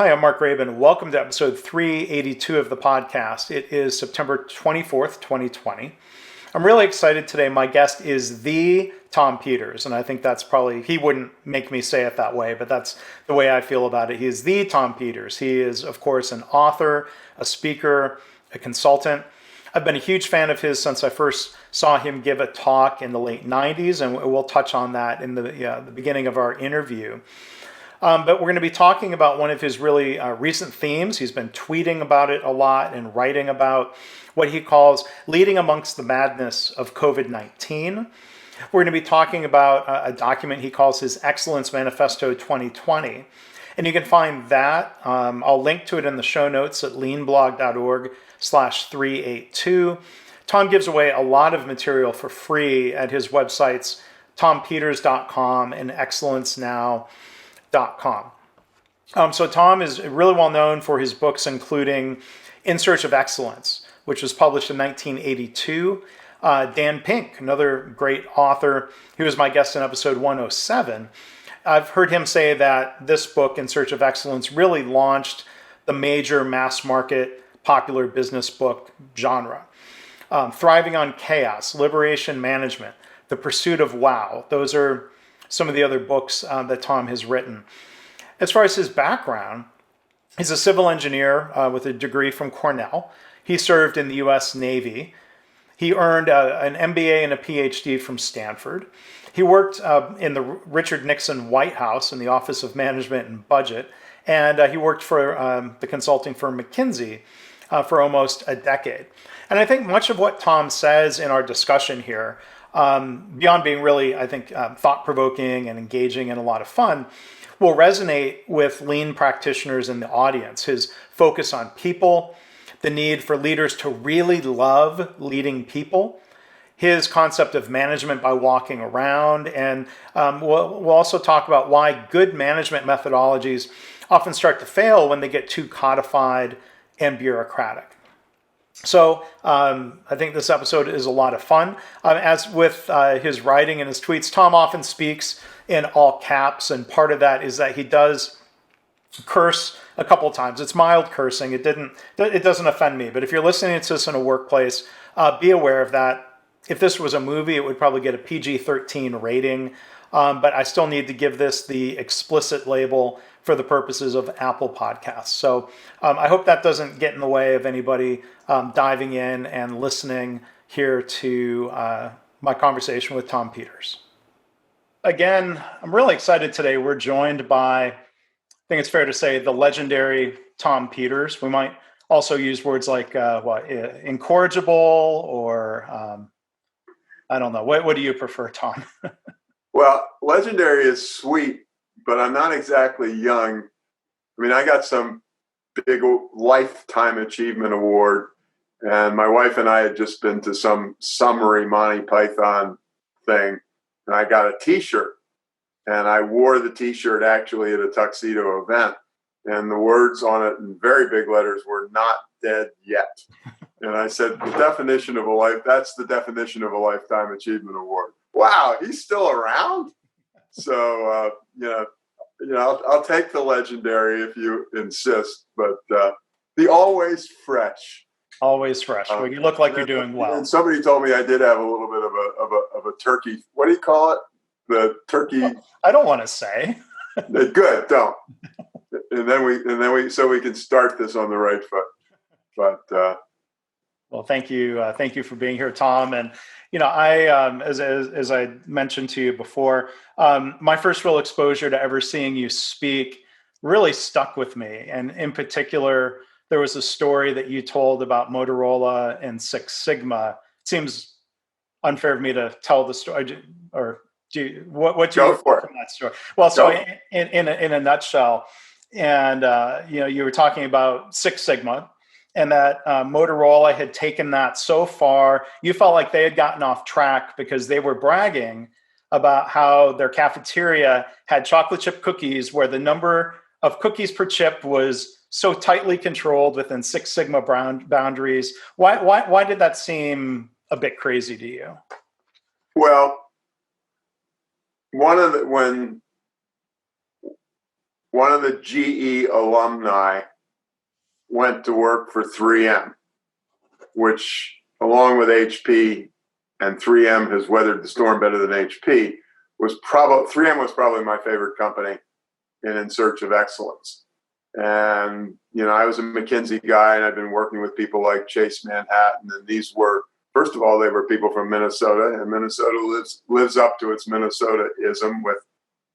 Hi, I'm Mark Rabin. Welcome to episode 382 of the podcast. It is September 24th, 2020. I'm really excited today. My guest is the Tom Peters, and I think that's probably, he wouldn't make me say it that way, but that's the way I feel about it. He is the Tom Peters. He is, of course, an author, a speaker, a consultant. I've been a huge fan of his since I first saw him give a talk in the late 90s, and we'll touch on that in the beginning of our interview. But we're going to be talking about one of his really recent themes. He's been tweeting about it a lot and writing about what he calls leading amongst the madness of COVID-19. We're going to be talking about a document he calls his Excellence Manifesto 2020. And you can find that. I'll link to it in the show notes at leanblog.org/382. Tom gives away a lot of material for free at his websites, tompeters.com and excellencenow.com. So Tom is really well known for his books, including In Search of Excellence, which was published in 1982. Dan Pink, another great author, he was my guest in episode 107. I've heard him say that this book, In Search of Excellence, really launched the major mass market popular business book genre. Thriving on Chaos, Liberation Management, The Pursuit of Wow. Those are some of the other books that Tom has written. As far as his background, he's a civil engineer with a degree from Cornell. He served in the U.S. Navy. He earned an MBA and a PhD from Stanford. He worked in the Richard Nixon White House in the Office of Management and Budget, and he worked for the consulting firm McKinsey for almost a decade. And I think much of what Tom says in our discussion here, beyond being really, I think, thought-provoking and engaging and a lot of fun, will resonate with lean practitioners in the audience. His focus on people, the need for leaders to really love leading people, his concept of management by walking around, and we'll also talk about why good management methodologies often start to fail when they get too codified and bureaucratic. So I think this episode is a lot of fun. As with his writing and his tweets, Tom often speaks in all caps, and part of that is that he does curse a couple of times. It's mild cursing. It doesn't offend me, but if you're listening to this in a workplace, be aware of that. If this was a movie, it would probably get a PG-13 rating, but I still need to give this the explicit label for the purposes of Apple Podcasts. So I hope that doesn't get in the way of anybody diving in and listening here to my conversation with Tom Peters. Again, I'm really excited today. We're joined by, I think it's fair to say, the legendary Tom Peters. We might also use words like incorrigible or I don't know. What do you prefer, Tom? Well, legendary is sweet, but I'm not exactly young. I mean, I got some big lifetime achievement award, and my wife and I had just been to some summary Monty Python thing, and I got a T-shirt, and I wore the T-shirt actually at a tuxedo event, and the words on it in very big letters were "Not dead yet." And I said, that's the definition of a lifetime achievement award. Wow, he's still around? So, I'll take the legendary if you insist, but the always fresh. Always fresh. Well, you look like you're doing well. And somebody told me I did have a little bit of a turkey. What do you call it? The turkey. Well, I don't want to say. Good, don't. And then we so we can start this on the right foot. But well, thank you for being here, Tom. And I, as I mentioned to you before, my first real exposure to ever seeing you speak really stuck with me. And in particular, there was a story that you told about Motorola and Six Sigma. It seems unfair of me to tell the story, or what do you report from that story? Well, so in a nutshell, and you were talking about Six Sigma. And that Motorola had taken that so far, you felt like they had gotten off track because they were bragging about how their cafeteria had chocolate chip cookies where the number of cookies per chip was so tightly controlled within Six Sigma boundaries. Why did that seem a bit crazy to you? Well, when one of the GE alumni went to work for 3M, which, along with HP, and 3M has weathered the storm better than HP, 3M was probably my favorite company in Search of Excellence. And, I was a McKinsey guy, and I've been working with people like Chase Manhattan. And these were, first of all, they were people from Minnesota, and Minnesota lives up to its Minnesota-ism with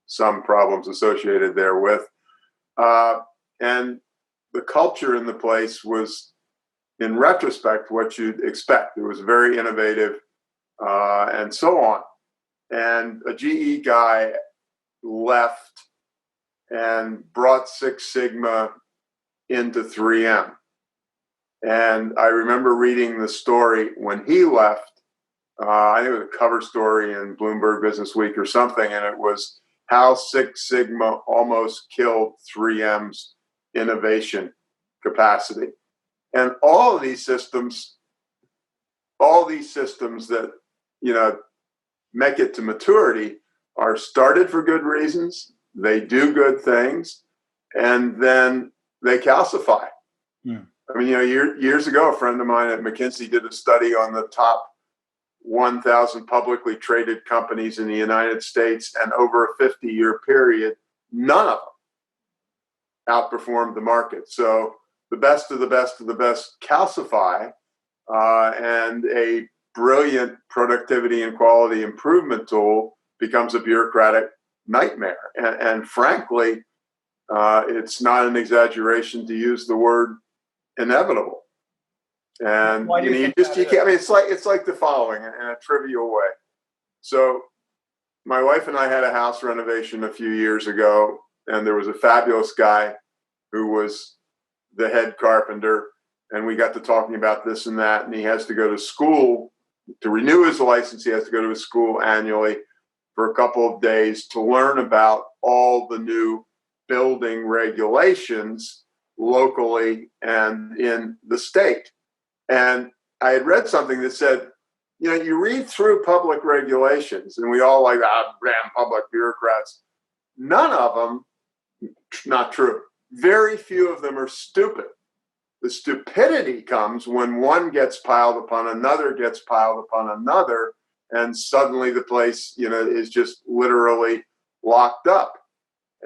some problems associated therewith. And the culture in the place was, in retrospect, what you'd expect. It was very innovative and so on. And a GE guy left and brought Six Sigma into 3M. And I remember reading the story when he left. I think it was a cover story in Bloomberg Business Week or something, and it was how Six Sigma almost killed 3M's innovation capacity. And all these systems that, make it to maturity are started for good reasons. They do good things, and then they calcify. Mm. I mean, years ago, a friend of mine at McKinsey did a study on the top 1,000 publicly traded companies in the United States, and over a 50-year period, none of them outperformed the market. So the best of the best of the best calcify, and a brilliant productivity and quality improvement tool becomes a bureaucratic nightmare. And frankly, it's not an exaggeration to use the word inevitable. And Why do you can't. I mean, it's like the following in a trivial way. So, my wife and I had a house renovation a few years ago, and there was a fabulous guy who was the head carpenter, and we got to talking about this and that. And he has to go to school to renew his license. He has to go to his school annually for a couple of days to learn about all the new building regulations locally and in the state. And I had read something that said, you read through public regulations, and we all like, damn public bureaucrats. None of them, not true. Very few of them are stupid. The stupidity comes when one gets piled upon another, gets piled upon another, and suddenly the place, is just literally locked up.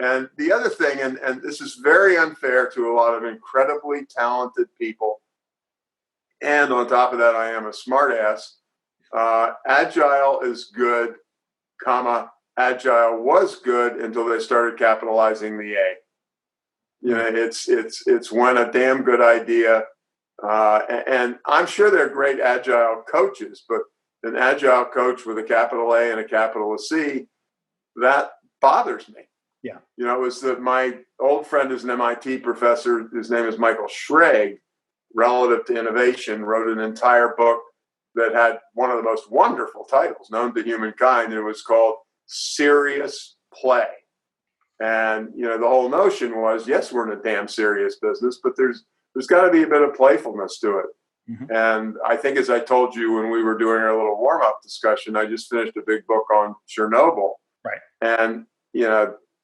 And the other thing, and this is very unfair to a lot of incredibly talented people, and on top of that, I am a smartass. Agile is good, agile was good until they started capitalizing the A. It's when a damn good idea, and I'm sure they're great agile coaches, but an agile coach with a capital A and a capital C, that bothers me. Yeah. It was that my old friend is an MIT professor. His name is Michael Schrage, relative to innovation, wrote an entire book that had one of the most wonderful titles known to humankind. It was called Serious Play. And, the whole notion was, yes, we're in a damn serious business, but there's got to be a bit of playfulness to it. Mm-hmm. And I think, as I told you when we were doing our little warm-up discussion, I just finished a big book on Chernobyl. Right. And,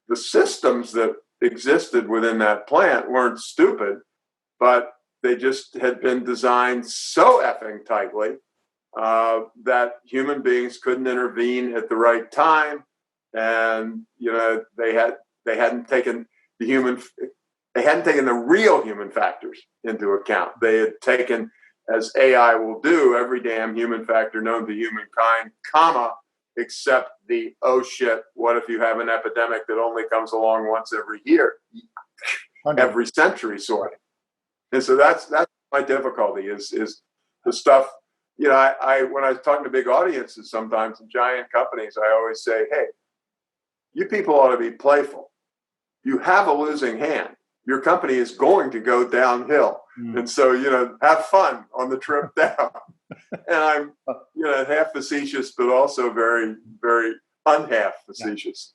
the systems that existed within that plant weren't stupid, but they just had been designed so effing tightly that human beings couldn't intervene at the right time. And, they hadn't taken the real human factors into account. They had taken, as AI will do, every damn human factor known to humankind, except the, oh shit, what if you have an epidemic that only comes along once every year, every century sort of. And so that's my difficulty is the stuff, I when I was talking to big audiences sometimes in giant companies, I always say, hey, you people ought to be playful. You have a losing hand. Your company is going to go downhill. Mm. And so, have fun on the trip down. And I'm, half facetious, but also very, very unhalf facetious.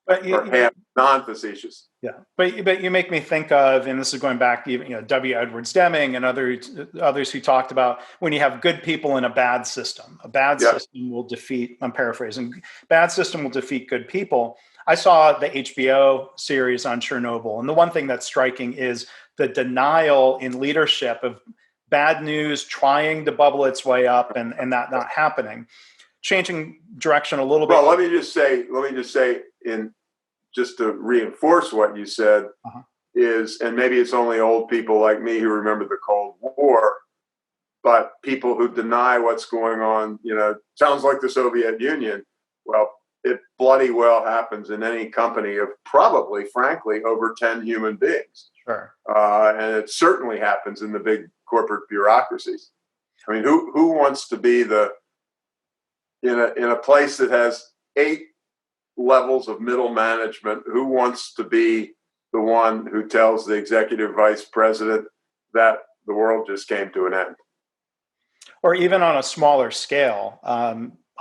But or half non-facetious. Yeah, but you make me think of, and this is going back to W. Edwards Deming and others who talked about when you have good people in a bad system. A bad system will defeat. I'm paraphrasing. Bad system will defeat good people. I saw the HBO series on Chernobyl, and the one thing that's striking is the denial in leadership of bad news trying to bubble its way up and that not happening. Changing direction a little bit. Well, let me just say, in just to reinforce what you said, is, and maybe it's only old people like me who remember the Cold War, but people who deny what's going on, sounds like the Soviet Union. Well, it bloody well happens in any company of probably, frankly, over 10 human beings. Sure. And it certainly happens in the big corporate bureaucracies. I mean, who wants to be in a place that has 8 levels of middle management? Who wants to be the one who tells the executive vice president that the world just came to an end? Or even on a smaller scale,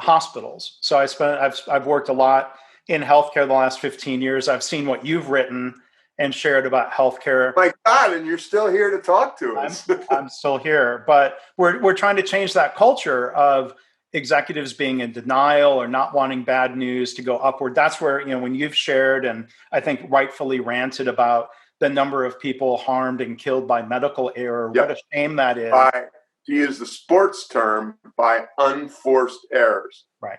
hospitals. So I've worked a lot in healthcare the last 15 years. I've seen what you've written and shared about healthcare. My God, and you're still here to talk to us. I'm still here, but we're trying to change that culture of executives being in denial or not wanting bad news to go upward. That's where, when you've shared and I think rightfully ranted about the number of people harmed and killed by medical error, What a shame that is. To use the sports term, by unforced errors. Right.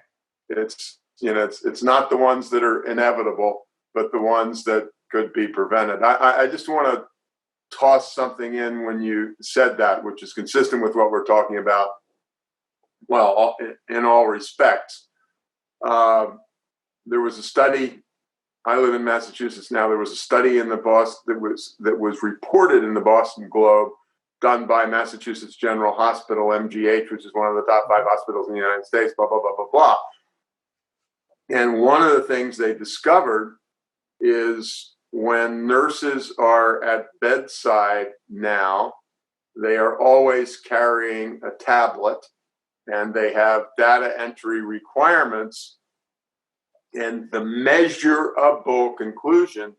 It's not the ones that are inevitable, but the ones that could be prevented. I just want to toss something in when you said that, which is consistent with what we're talking about. Well, in all respects, there was a study. I live in Massachusetts now. There was a study in the Boston that was reported in the Boston Globe, done by Massachusetts General Hospital, MGH, which is one of the top 5 hospitals in the United States. Blah blah blah blah blah. And one of the things they discovered is when nurses are at bedside now, they are always carrying a tablet. And they have data entry requirements. And the measurable conclusion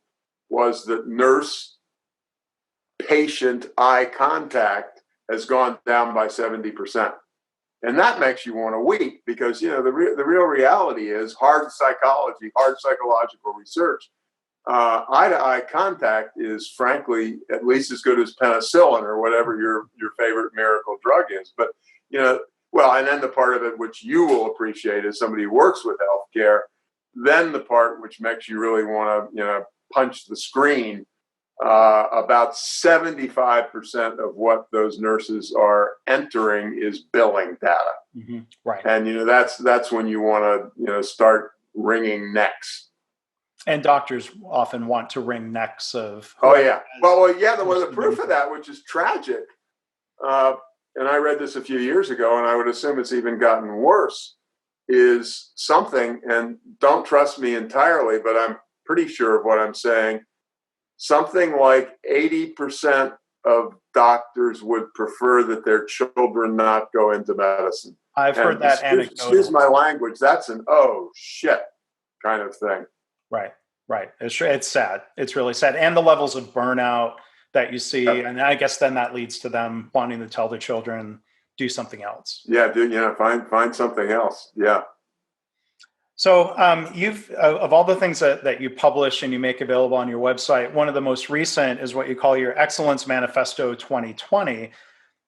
was that nurse-patient eye contact has gone down by 70%. And that makes you want to weep because, the real reality is hard psychology, hard psychological research. Eye-to-eye contact is, frankly, at least as good as penicillin or whatever your favorite miracle drug is. But, well, and then the part of it which you will appreciate as somebody who works with healthcare, then the part which makes you really want to, punch the screen. About 75% of what those nurses are entering is billing data. Mm-hmm. Right. And that's when you want to start wringing necks. And doctors often want to wring necks of. Oh yeah. Well, yeah. The proof of that, which is tragic. And I read this a few years ago, and I would assume it's even gotten worse, is something, and don't trust me entirely, but I'm pretty sure of what I'm saying, something like 80% of doctors would prefer that their children not go into medicine. I've heard that anecdote. Excuse my language, that's an oh shit kind of thing. Right. It's sad. It's really sad. And the levels of burnout that you see. And I guess then that leads to them wanting to tell their children, do something else. Yeah, find something else. Yeah. So you've, of all the things that you publish and you make available on your website, one of the most recent is what you call your Excellence Manifesto 2020,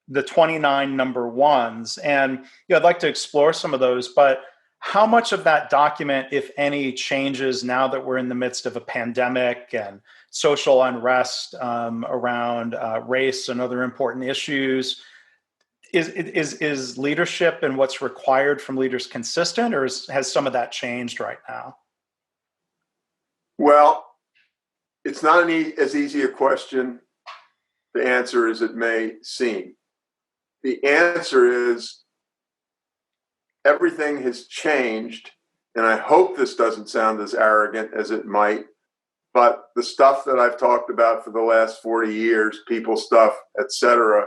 the 29 number ones. And I'd like to explore some of those, but how much of that document, if any, changes now that we're in the midst of a pandemic and social unrest around race and other important issues? Is leadership and what's required from leaders consistent, or has some of that changed right now? Well, it's not as easy a question to answer as it may seem. The answer is everything has changed, and I hope this doesn't sound as arrogant as it might, but the stuff that I've talked about for the last 40 years, people stuff, etc.,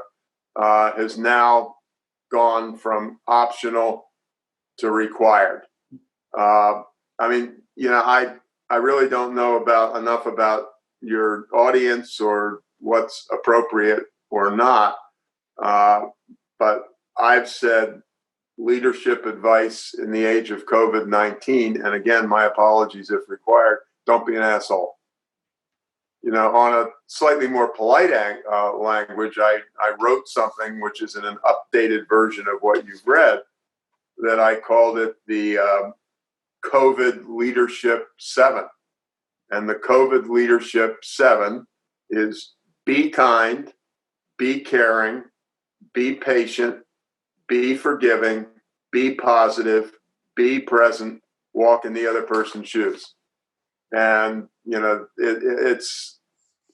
has now gone from optional to required. I really don't know enough about your audience or what's appropriate or not, but I've said leadership advice in the age of COVID-19, and again, my apologies if required, don't be an asshole. On a slightly more polite language, I wrote something which is in an updated version of what you've read, that I called it the COVID Leadership 7. And the COVID Leadership 7 is be kind, be caring, be patient, be forgiving, be positive, be present, walk in the other person's shoes. And,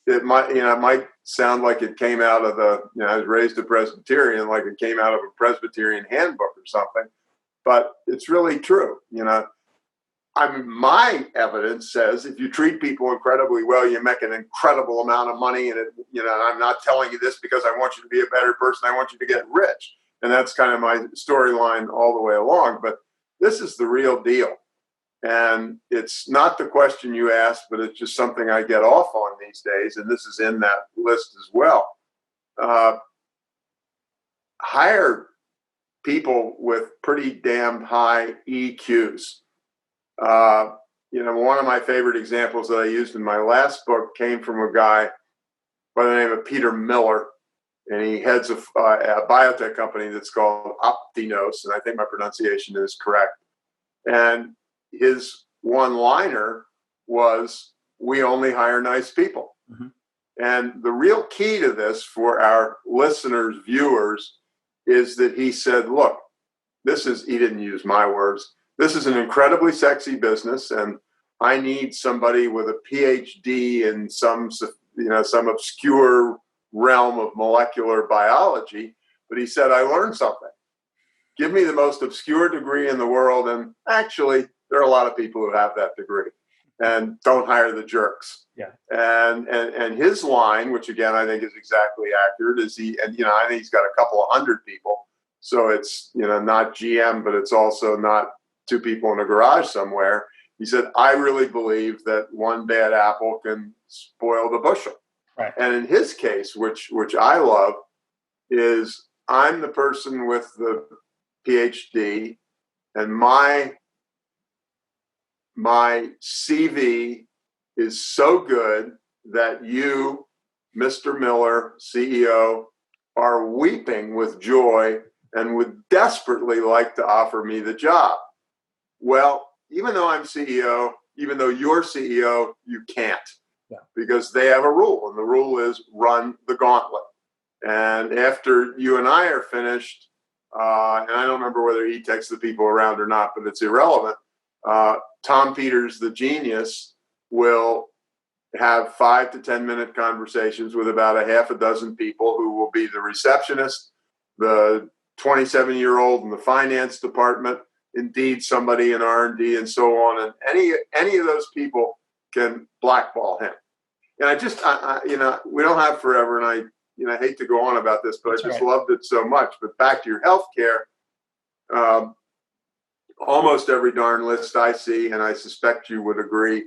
it might sound like it came out of I was raised a Presbyterian, like it came out of a Presbyterian handbook or something, but it's really true. My evidence says if you treat people incredibly well, you make an incredible amount of money. And I'm not telling you this because I want you to be a better person. I want you to get rich. And that's kind of my storyline all the way along. But this is the real deal. And it's not the question you asked, but it's just something I get off on these days. And this is in that list as well. Hire people with pretty damn high EQs. One of my favorite examples that I used in my last book came from a guy by the name of Peter Miller, and he heads a biotech company that's called Optinos, and I think my pronunciation is correct. And his one-liner was, "We only hire nice people." Mm-hmm. And the real key to this for our listeners, viewers, is that he said, look, he didn't use my words, this is an incredibly sexy business, and I need somebody with a PhD in some obscure realm of molecular biology. But he said, I learned something. Give me the most obscure degree in the world, and actually, there are a lot of people who have that degree, and don't hire the jerks. Yeah. And his line, which again I think is exactly accurate, is I think he's got a couple of hundred people, so it's not GM, but it's also not two people in a garage somewhere. He said, I really believe that one bad apple can spoil the bushel. Right. And in his case, which I love, is I'm the person with the PhD, and my CV is so good that you, Mr. Miller, CEO, are weeping with joy and would desperately like to offer me the job. Well, even though I'm CEO, even though you're CEO, you can't. Yeah. Because they have a rule, and the rule is run the gauntlet. And after you and I are finished, and I don't remember whether he takes the people around or not, but it's irrelevant, Tom Peters, the genius, will have 5 to 10 minute conversations with about a half a dozen people who will be the receptionist, the 27-year-old in the finance department, indeed somebody in R&D, and so on. And any of those people can blackball him. And we don't have forever, and I hate to go on about this, but that's I just loved it so much. But back to your healthcare, almost every darn list I see, and I suspect you would agree,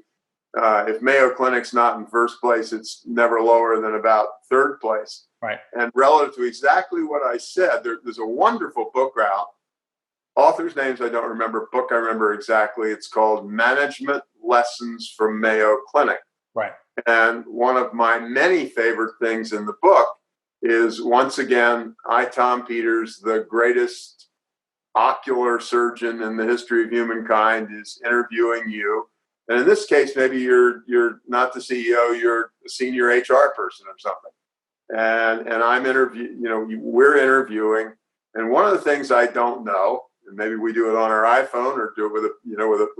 if Mayo Clinic's not in first place, it's never lower than about third place. Right. And relative to exactly what I said, there's a wonderful book out. Authors' names I don't remember. Book I remember exactly. It's called Management Lessons from Mayo Clinic. Right. And one of my many favorite things in the book is, once again, Tom Peters, the greatest ocular surgeon in the history of humankind, is interviewing you. And in this case, maybe you're not the CEO, you're a senior HR person or something. And I'm we're interviewing. And one of the things I don't know, and maybe we do it on our iPhone or do it with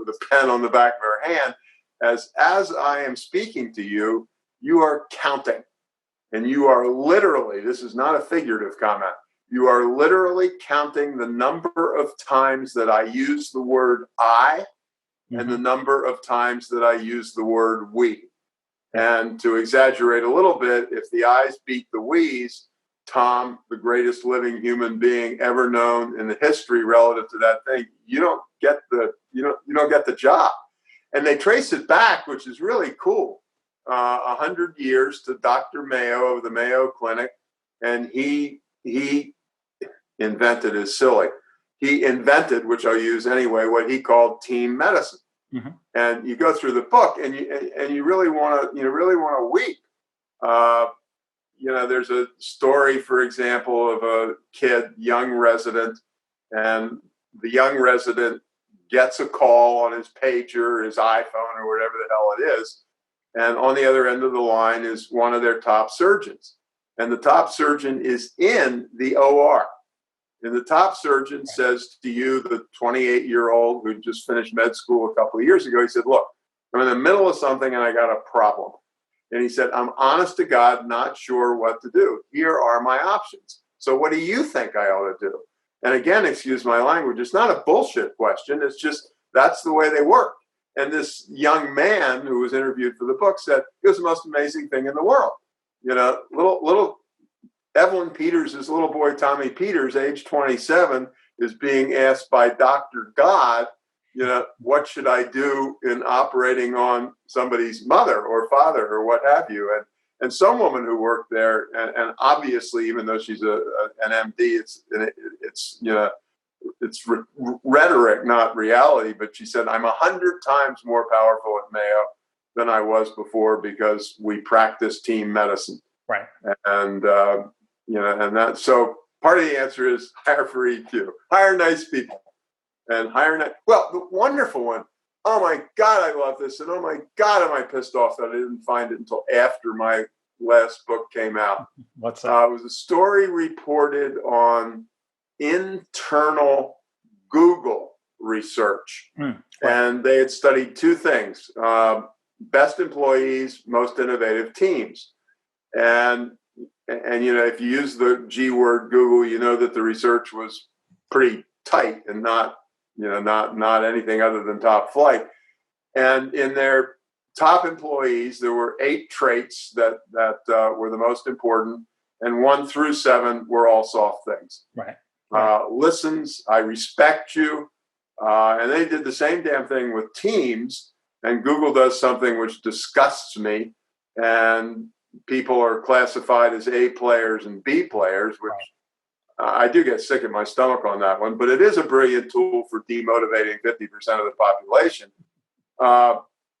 a pen on the back of our hand, as I am speaking to you, you are counting. And you are literally, this is not a figurative comment, you are literally counting the number of times that I use the word I, mm-hmm. and the number of times that I use the word we. And to exaggerate a little bit, if the I's beat the we's, Tom, the greatest living human being ever known in the history relative to that thing, you don't get the job. And they trace it back, which is really cool, 100 years to Dr. Mayo of the Mayo Clinic, and he invented is silly. he invented, which I'll use anyway, what he called team medicine. Mm-hmm. And you go through the book, and you really want to weep. There's a story, for example, of a kid, young resident, and the young resident gets a call on his pager, his iPhone, or whatever the hell it is. And on the other end of the line is one of their top surgeons. And the top surgeon is in the OR. And the top surgeon says to you, the 28-year-old who just finished med school a couple of years ago, he said, look, I'm in the middle of something and I got a problem. And he said, I'm honest to God, not sure what to do. Here are my options. So what do you think I ought to do? And again, excuse my language, it's not a bullshit question. It's just, that's the way they work. And this young man who was interviewed for the book said, it was the most amazing thing in the world. Little Evelyn Peters' little boy, Tommy Peters, age 27, is being asked by Dr. God, what should I do in operating on somebody's mother or father or what have you? And some woman who worked there, and obviously, even though she's an MD, it's rhetoric, not reality. But she said, I'm 100 times more powerful at Mayo than I was before because we practice team medicine. Right. And and that. So part of the answer is hire for EQ, hire nice people, and well, the wonderful one. Oh my God, I love this. And oh my God, am I pissed off that I didn't find it until after my last book came out. What's that? It was a story reported on internal Google research. Right. And they had studied two things, best employees, most innovative teams. And if you use the G word Google, you know that the research was pretty tight and not anything other than top flight. And in their top employees, there were 8 traits that were the most important, and 1 through 7 were all soft things. Right. Listens, I respect you. And they did the same damn thing with teams, and Google does something which disgusts me. And people are classified as A players and B players, which I do get sick at my stomach on that one, but it is a brilliant tool for demotivating 50% of the population.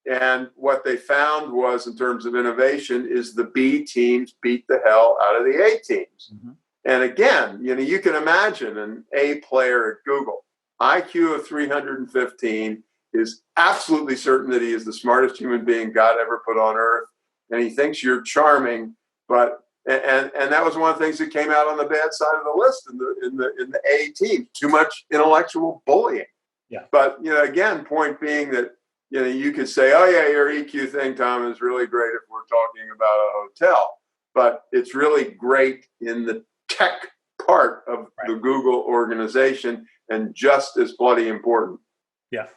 And what they found was, in terms of innovation, is the B teams beat the hell out of the A teams. Mm-hmm. And again, you can imagine an A player at Google, IQ of 315, is absolutely certain that he is the smartest human being God ever put on earth. And he thinks you're charming, but and that was one of the things that came out on the bad side of the list in the A team. Too much intellectual bullying. Yeah. But again, point being that you could say, oh yeah, your EQ thing, Tom, is really great if we're talking about a hotel, but it's really great in the tech part of the Google organization, and just as bloody important. Yeah.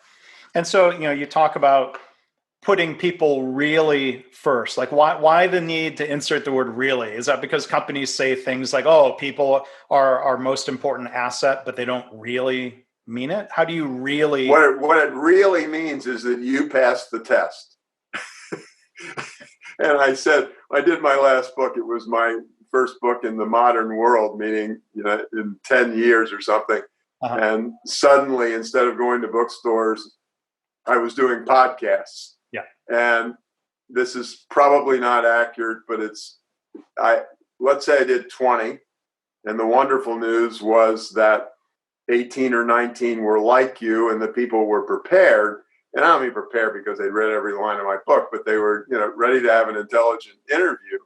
And so you talk about putting people really first. Like, why the need to insert the word really? Is that because companies say things like, oh, people are our most important asset, but they don't really mean it? How do you really? What it really means is that you passed the test. And I said, I did my last book. It was my first book in the modern world, meaning, in 10 years or something. Uh-huh. And suddenly, instead of going to bookstores, I was doing podcasts. Yeah. And this is probably not accurate, but let's say I did 20. And the wonderful news was that 18 or 19 were like you, and the people were prepared. And I don't mean prepared because they'd read every line of my book, but they were, ready to have an intelligent interview.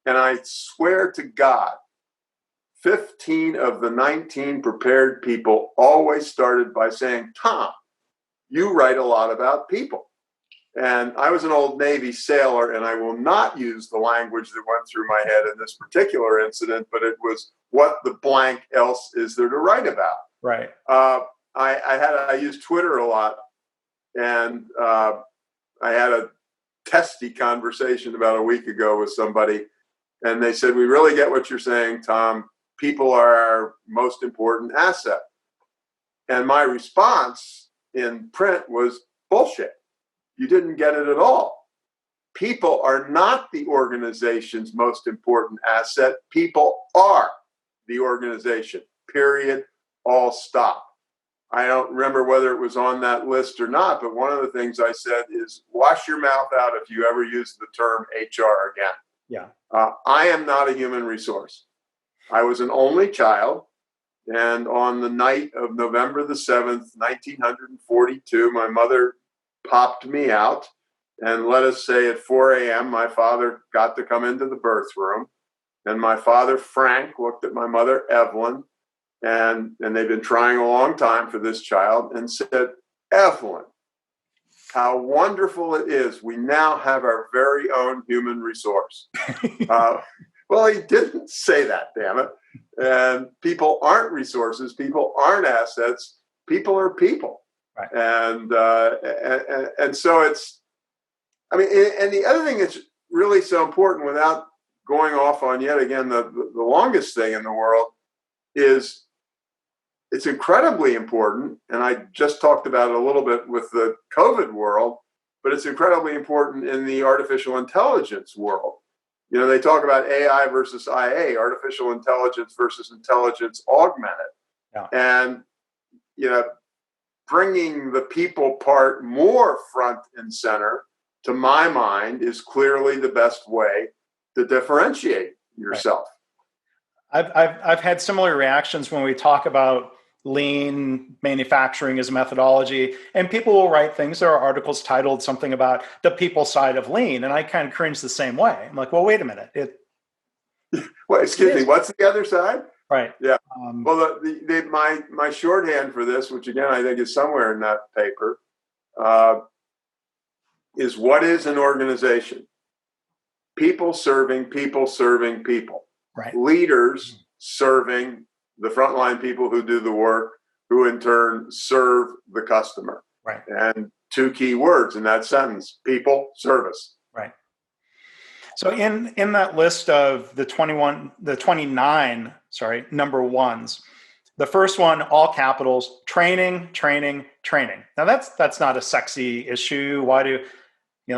And I swear to God, 15 of the 19 prepared people always started by saying, Tom, you write a lot about people. And I was an old Navy sailor, and I will not use the language that went through my head in this particular incident, but it was, what the blank else is there to write about? Right. I used Twitter a lot, and I had a testy conversation about a week ago with somebody, and they said, we really get what you're saying, Tom. People are our most important asset. And my response in print was, bullshit. You didn't get it at all. People are not the organization's most important asset. People are the organization, period, all stop. I don't remember whether it was on that list or not, but one of the things I said is wash your mouth out if you ever use the term HR again. Yeah. I am not a human resource. I was an only child. And on the night of November the 7th, 1942, my mother popped me out. And let us say at 4 a.m., my father got to come into the birth room. And my father, Frank, looked at my mother, Evelyn, and they've been trying a long time for this child, and said, Evelyn, how wonderful it is. We now have our very own human resource. Well, he didn't say that, damn it. And people aren't resources. People aren't assets. People are people. Right. And so it's, I mean, and the other thing that's really so important, without going off on yet again the longest thing in the world, is it's incredibly important. And I just talked about it a little bit with the COVID world, but it's incredibly important in the artificial intelligence world. You know, they talk about AI versus IA, artificial intelligence versus intelligence augmented. Yeah. And, you know, bringing the people part more front and center, to my mind, is clearly the best way to differentiate yourself. Right. I've had similar reactions when we talk about lean manufacturing as a methodology, and people will write things. There are articles titled something about the people side of lean, and I kind of cringe the same way. I'm like, well, wait a minute. Well, excuse me, what's the other side? Right. Yeah. Well, my shorthand for this, which again I think is somewhere in that paper, is what is an organization? People serving people serving people. Right. Leaders serving the frontline people who do the work, who in turn serve the customer. Right. And two key words in that sentence: people, service. Right. So in that list of the 29 number ones, the first one, all capitals, training, training, training. Now that's not a sexy issue. Why do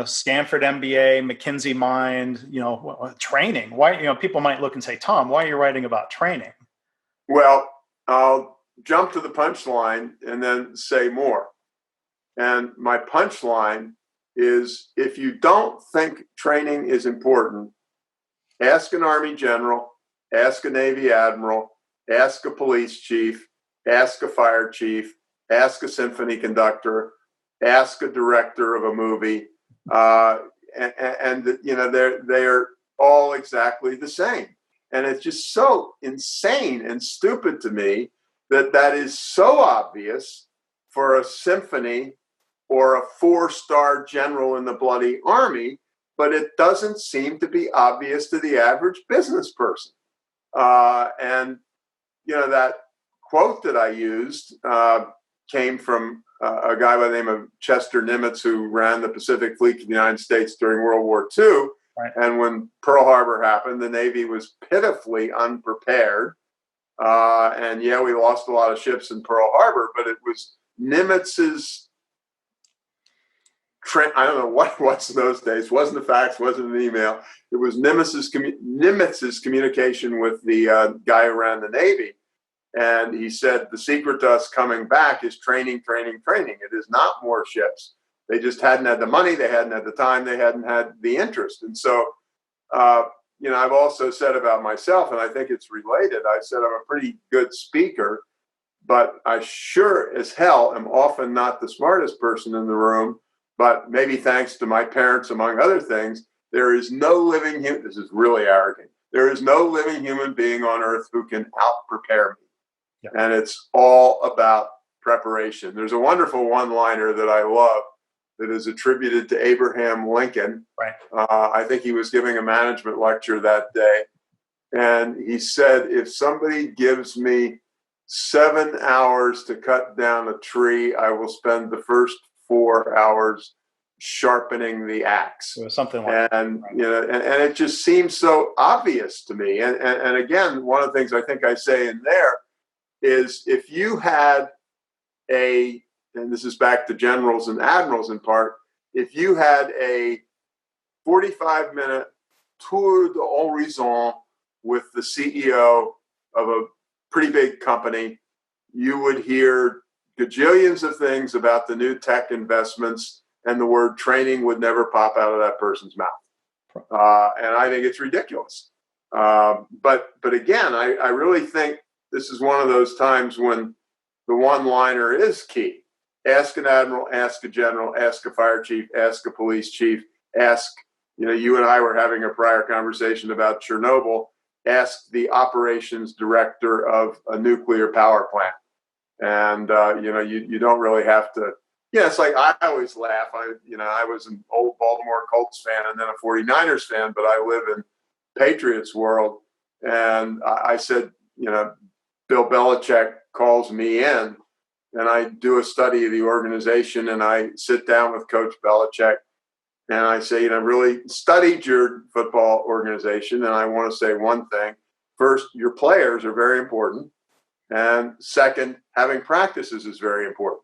Stanford MBA, McKinsey Mind, training? Why, people might look and say, Tom, why are you writing about training? Well, I'll jump to the punchline and then say more. And my punchline is, if you don't think training is important, ask an Army general, ask a Navy admiral, ask a police chief, ask a fire chief, ask a symphony conductor, ask a director of a movie. They're all exactly the same. And it's just so insane and stupid to me that is so obvious for a symphony or a 4-star general in the bloody army, but it doesn't seem to be obvious to the average business person. And that quote that I used came from a guy by the name of Chester Nimitz, who ran the Pacific Fleet of the United States during World War II. Right. And when Pearl Harbor happened, the Navy was pitifully unprepared. And yeah, we lost a lot of ships in Pearl Harbor, but it was Nimitz's, I don't know what was in those days. Wasn't a fax, wasn't an email. It was Nimitz's communication with the guy who ran the Navy. And he said, the secret to us coming back is training, training, training. It is not more ships. They just hadn't had the money. They hadn't had the time. They hadn't had the interest. And so, I've also said about myself, and I think it's related, I said I'm a pretty good speaker, but I sure as hell am often not the smartest person in the room. But maybe thanks to my parents, among other things, there is no living human, this is really arrogant, there is no living human being on earth who can out-prepare me. Yeah. And it's all about preparation. There's a wonderful one-liner that I love that is attributed to Abraham Lincoln. Right. I think he was giving a management lecture that day. And he said, if somebody gives me 7 hours to cut down a tree, I will spend the first 4 hours sharpening the axe. Or something like that. And it just seems so obvious to me. And again, one of the things I think I say in there is, if you had and this is back to generals and admirals in part, if you had a 45-minute tour d'horizon with the CEO of a pretty big company, you would hear gajillions of things about the new tech investments, and the word training would never pop out of that person's mouth. And I think it's ridiculous. But again, I really think this is one of those times when the one-liner is key. Ask an admiral, ask a general, ask a fire chief, ask a police chief, ask, you and I were having a prior conversation about Chernobyl, ask the operations director of a nuclear power plant. And, you don't really have to, it's like, I always laugh. I was an old Baltimore Colts fan and then a 49ers fan, but I live in Patriots world. And I said, Bill Belichick calls me in and I do a study of the organization and I sit down with Coach Belichick and I say, I've really studied your football organization and I want to say one thing. First, your players are very important. And second, having practices is very important.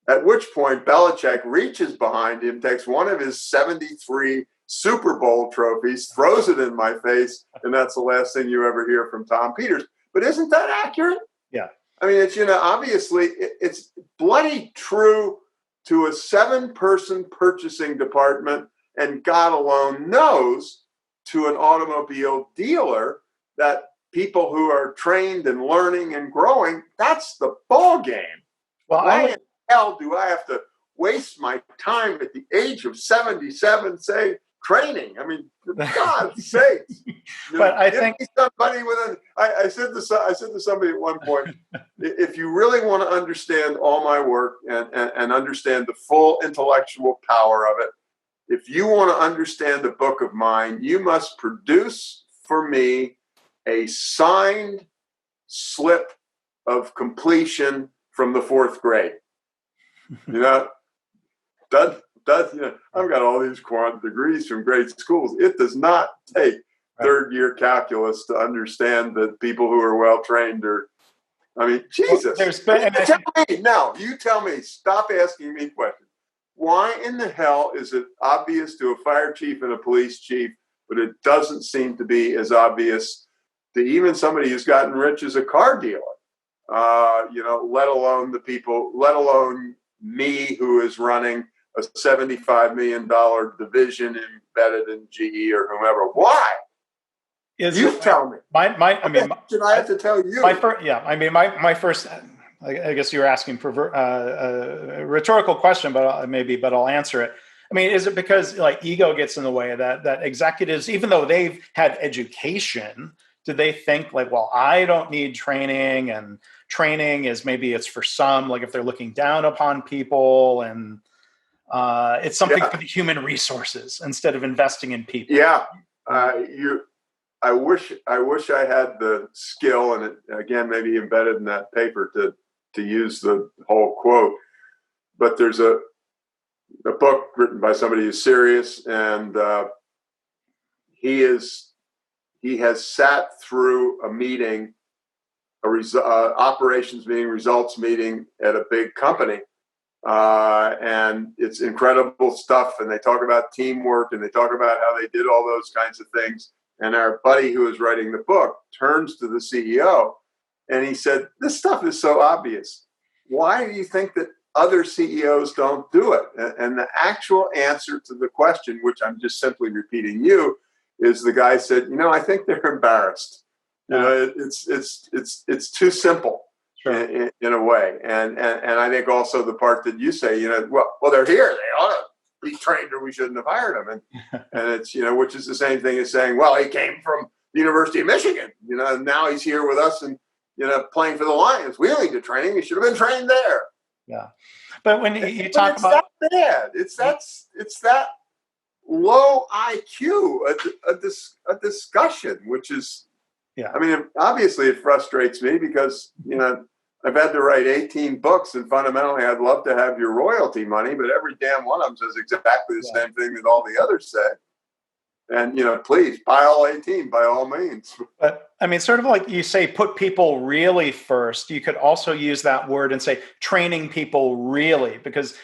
At which point Belichick reaches behind him, takes one of his 73 Super Bowl trophies, throws it in my face, and that's the last thing you ever hear from Tom Peters. But isn't that accurate? Yeah. I mean, it's, obviously it's bloody true to a 7-person purchasing department, and God alone knows to an automobile dealer that people who are trained and learning and growing, that's the ball game. Well, why in hell do I have to waste my time at the age of 77, say, training? I mean, for God's sake. But I think somebody I said to somebody at one point, if you really want to understand all my work and understand the full intellectual power of it, if you want to understand a book of mine, you must produce for me a signed slip of completion from the 4th grade. I've got all these quant degrees from great schools. It does not take 3rd-year calculus to understand that people who are well trained are. I mean, Jesus. You tell me. Stop asking me questions. Why in the hell is it obvious to a fire chief and a police chief, but it doesn't seem to be as obvious to even somebody who's gotten rich as a car dealer? Let alone the people, let alone me, who is running a $75 million division embedded in GE or whomever. Why? Tell me. Should I have to tell you? My first. I guess you're asking for a rhetorical question, but I'll answer it. I mean, is it because ego gets in the way that executives, even though they've had education, do they think I don't need training, and training is maybe it's for some, if they're looking down upon people, and it's something for the human resources instead of investing in people. Yeah. I wish I had the skill, and it, again, maybe embedded in that paper to use the whole quote, but there's a book written by somebody who's serious, and he has sat through a meeting, operations meeting, results meeting at a big company, and it's incredible stuff, and they talk about teamwork, and they talk about how they did all those kinds of things, and our buddy who is writing the book turns to the CEO, and he said, this stuff is so obvious. Why do you think that other CEOs don't do it? And the actual answer to the question, which I'm just simply repeating is the guy said, I think they're embarrassed. It's too simple. Sure. in a way. And I think also the part that you say, well, they're here. They ought to be trained or we shouldn't have hired them. And it's, which is the same thing as saying, well, he came from the University of Michigan, and now he's here with us and, playing for the Lions. We don't need the training. He should have been trained there. Yeah. But when you talk it's about that bad, it's that low IQ, a discussion, which is, I mean, obviously it frustrates me because, I've had to write 18 books, and fundamentally I'd love to have your royalty money, but every damn one of them says exactly the same thing that all the others say. And, please buy all 18 by all means. But I mean, sort of like you say, put people really first. You could also use that word and say training people really, because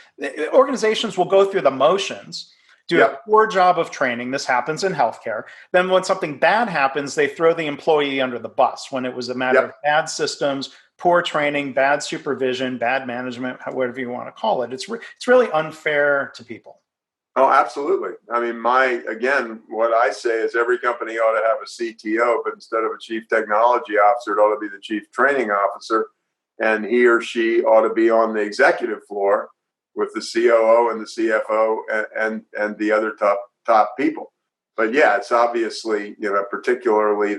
organizations will go through the motions, do a poor job of training. This happens in healthcare. Then when something bad happens, they throw the employee under the bus when it was a matter of bad systems, poor training, bad supervision, bad management, whatever you want to call it. It's really unfair to people. Oh, absolutely. I mean, what I say is every company ought to have a CTO, but instead of a chief technology officer, it ought to be the chief training officer. And he or she ought to be on the executive floor with the COO and the CFO and the other top people. But yeah, it's obviously, particularly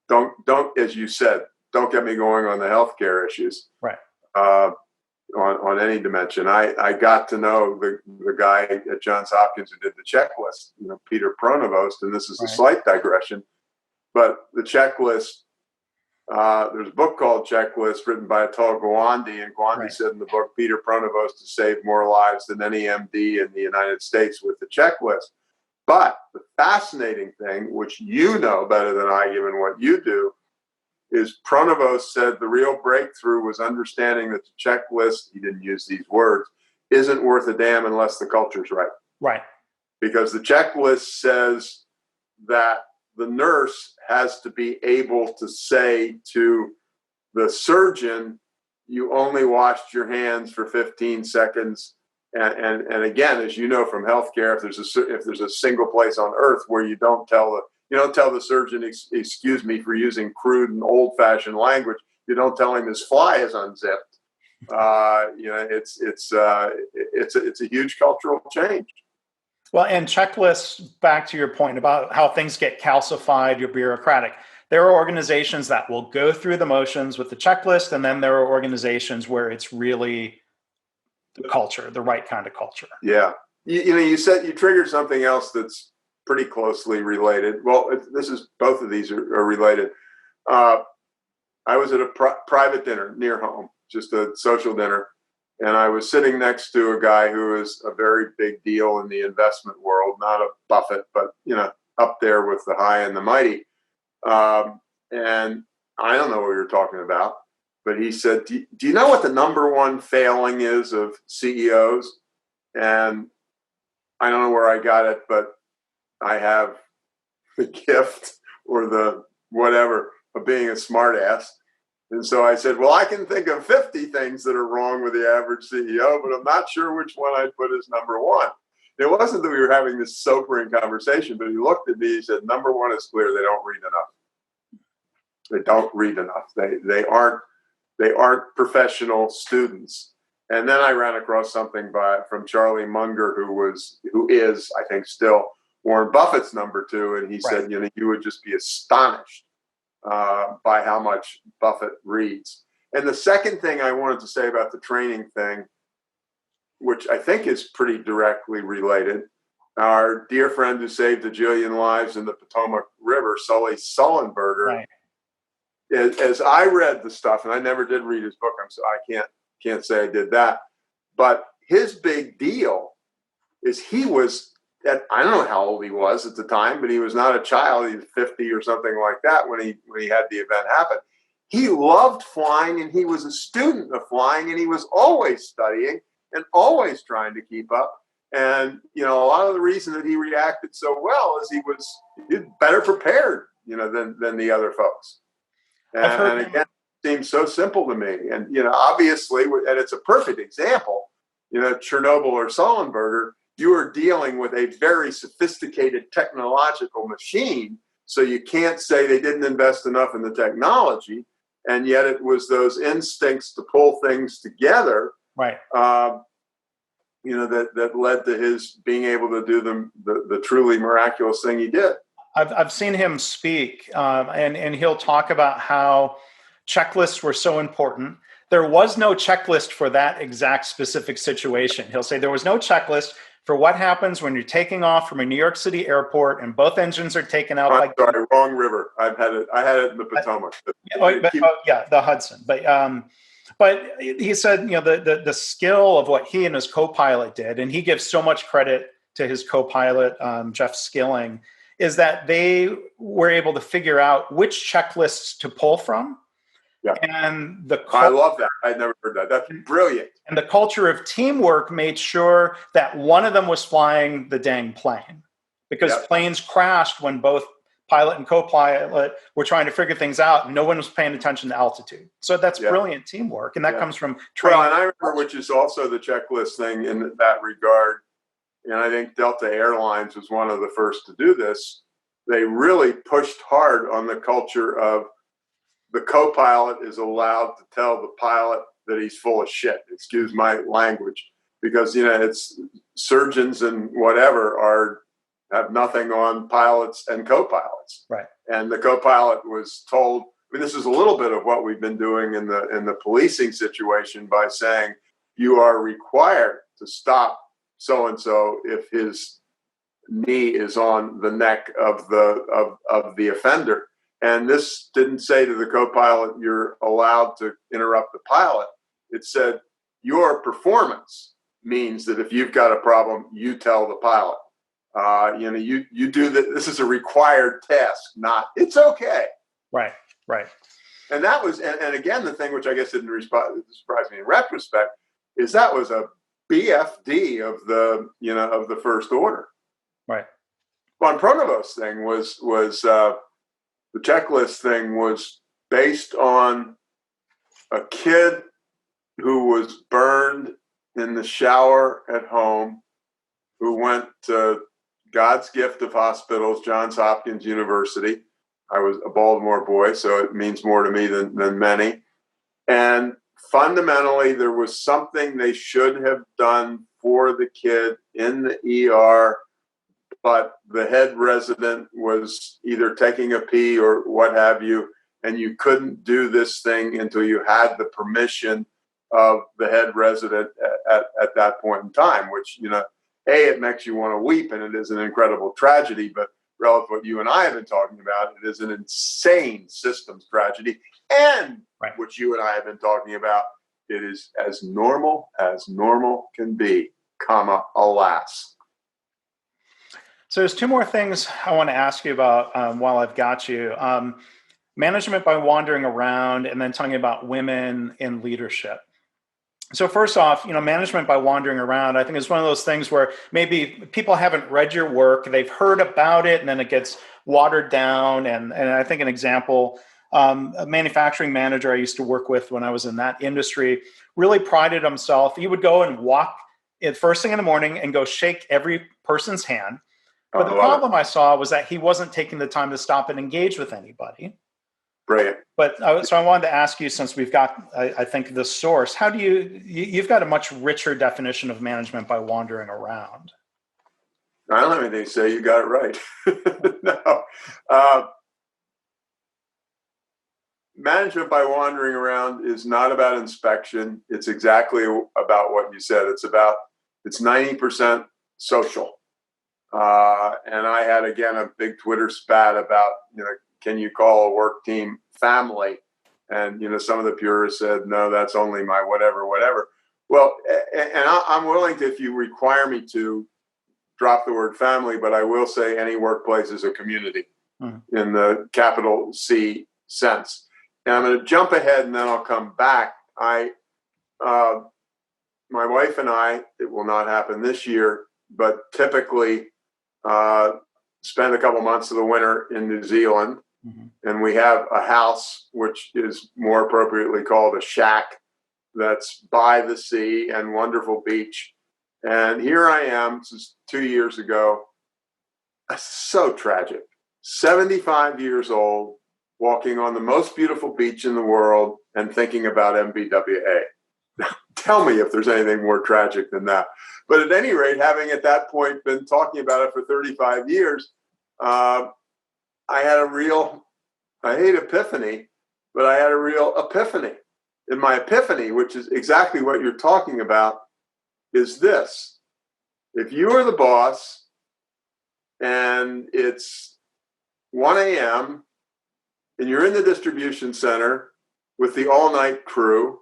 don't, as you said, don't get me going on the healthcare issues. Right. On any dimension. I got to know the guy at Johns Hopkins who did the checklist, Peter Pronovost, and this is a slight digression, but the checklist, there's a book called Checklist written by Atul Gawande, and Gawande said in the book, Peter Pronovost has saved more lives than any MD in the United States with the checklist. But the fascinating thing, which you know better than I, given what you do, is Pronovost said the real breakthrough was understanding that the checklist, he didn't use these words, isn't worth a damn unless the culture's right. Right. Because the checklist says that the nurse has to be able to say to the surgeon, you only washed your hands for 15 seconds. And again, as you know from healthcare, if there's a single place on earth where you don't tell the surgeon, excuse me for using crude and old-fashioned language. You don't tell him his fly is unzipped. It's a huge cultural change. Well, and checklists, back to your point about how things get calcified, you're bureaucratic. There are organizations that will go through the motions with the checklist, and then there are organizations where it's really the culture, the right kind of culture. Yeah. You said you triggered something else that's pretty closely related. Well, both of these are related. I was at a private dinner near home, just a social dinner, and I was sitting next to a guy who is a very big deal in the investment world, not a Buffett, but up there with the high and the mighty. And I don't know what we were talking about, but he said, "Do you know what the number one failing is of CEOs?" And I don't know where I got it, but I have the gift or the whatever of being a smartass. And so I said, well, I can think of 50 things that are wrong with the average CEO, but I'm not sure which one I'd put as number one. It wasn't that we were having this sobering conversation, but he looked at me, he said, number one is clear, they don't read enough. They don't read enough. They aren't professional students. And then I ran across something from Charlie Munger, who is, I think, still Warren Buffett's number two, and he said, you would just be astonished by how much Buffett reads. And the second thing I wanted to say about the training thing, which I think is pretty directly related, our dear friend who saved a jillion lives in the Potomac River, Sully Sullenberger, as I read the stuff, and I never did read his book, so I can't say I did that, but his big deal is he was I don't know how old he was at the time, but he was not a child. He was 50 or something like that when he had the event happen. He loved flying, and he was a student of flying, and he was always studying and always trying to keep up. And a lot of the reason that he reacted so well is he was better prepared, than the other folks. And again, it seems so simple to me. And obviously, and it's a perfect example. Chernobyl or Sullenberger, you are dealing with a very sophisticated technological machine, so you can't say they didn't invest enough in the technology, and yet it was those instincts to pull things together, that led to his being able to do the truly miraculous thing he did. I've seen him speak, and he'll talk about how checklists were so important. There was no checklist for that exact specific situation. He'll say there was no checklist for what happens when you're taking off from a New York City airport and both engines are taken out. Sorry, wrong river. I had it in the Potomac. The Hudson. But he said, the skill of what he and his co-pilot did, and he gives so much credit to his co-pilot, Jeff Skilling, is that they were able to figure out which checklists to pull from. Yeah. And I love that. I'd never heard that. That's brilliant. And the culture of teamwork made sure that one of them was flying the dang plane, because planes crashed when both pilot and co-pilot were trying to figure things out, and no one was paying attention to altitude. So that's brilliant teamwork, and that comes from training. Well, and I remember, which is also the checklist thing in that regard, and I think Delta Airlines was one of the first to do this. They really pushed hard on the culture of the co-pilot is allowed to tell the pilot that he's full of shit. Excuse my language, because it's surgeons and whatever have nothing on pilots and co-pilots. Right. And the co-pilot was told. I mean, this is a little bit of what we've been doing in the policing situation by saying you are required to stop so and so if his knee is on the neck of the offender. And this didn't say to the co-pilot, you're allowed to interrupt the pilot. It said, your performance means that if you've got a problem, you tell the pilot. You do that. This is a required task, not it's okay. Right. And that was, and again, the thing which I guess didn't surprise me in retrospect is that was a BFD of the first order. Right. Von Pronevost's thing was the checklist thing was based on a kid who was burned in the shower at home, who went to God's gift of hospitals, Johns Hopkins University. I was a Baltimore boy, so it means more to me than many. And fundamentally, there was something they should have done for the kid in the ER, but the head resident was either taking a pee or what have you, and you couldn't do this thing until you had the permission of the head resident at that point in time, which, it makes you want to weep, and it is an incredible tragedy, but relative to what you and I have been talking about, it is an insane systems tragedy. And what you and I have been talking about, it is as normal can be, alas. So there's two more things I want to ask you about while I've got you. Management by wandering around, and then talking about women in leadership. So first off, management by wandering around, I think is one of those things where maybe people haven't read your work, they've heard about it, and then it gets watered down. And I think an example, a manufacturing manager I used to work with when I was in that industry really prided himself. He would go and walk it first thing in the morning and go shake every person's hand. But the problem I saw was that he wasn't taking the time to stop and engage with anybody. Brilliant. But so I wanted to ask you, since we've got, I think, the source, how do you've got a much richer definition of management by wandering around. I don't have anything to say. You got it right. No. Management by wandering around is not about inspection. It's exactly about what you said. It's 90% social. And I had, again, a big Twitter spat about, can you call a work team family? And, some of the purists said, no, that's only my whatever. Well, and I'm willing to, if you require me to, drop the word family, but I will say any workplace is a community in the capital C sense. And I'm going to jump ahead and then I'll come back. My wife and I, it will not happen this year, but typically spend a couple months of the winter in New Zealand. And we have a house, which is more appropriately called a shack, that's by the sea and wonderful beach. And here I am, this is 2 years ago. So tragic. 75 years old, walking on the most beautiful beach in the world and thinking about MBWA. Now, tell me if there's anything more tragic than that. But at any rate, having at that point been talking about it for 35 years, I had I hate epiphany, but I had a real epiphany. And my epiphany, which is exactly what you're talking about, is this. If you are the boss and it's 1 a.m. and you're in the distribution center with the all-night crew,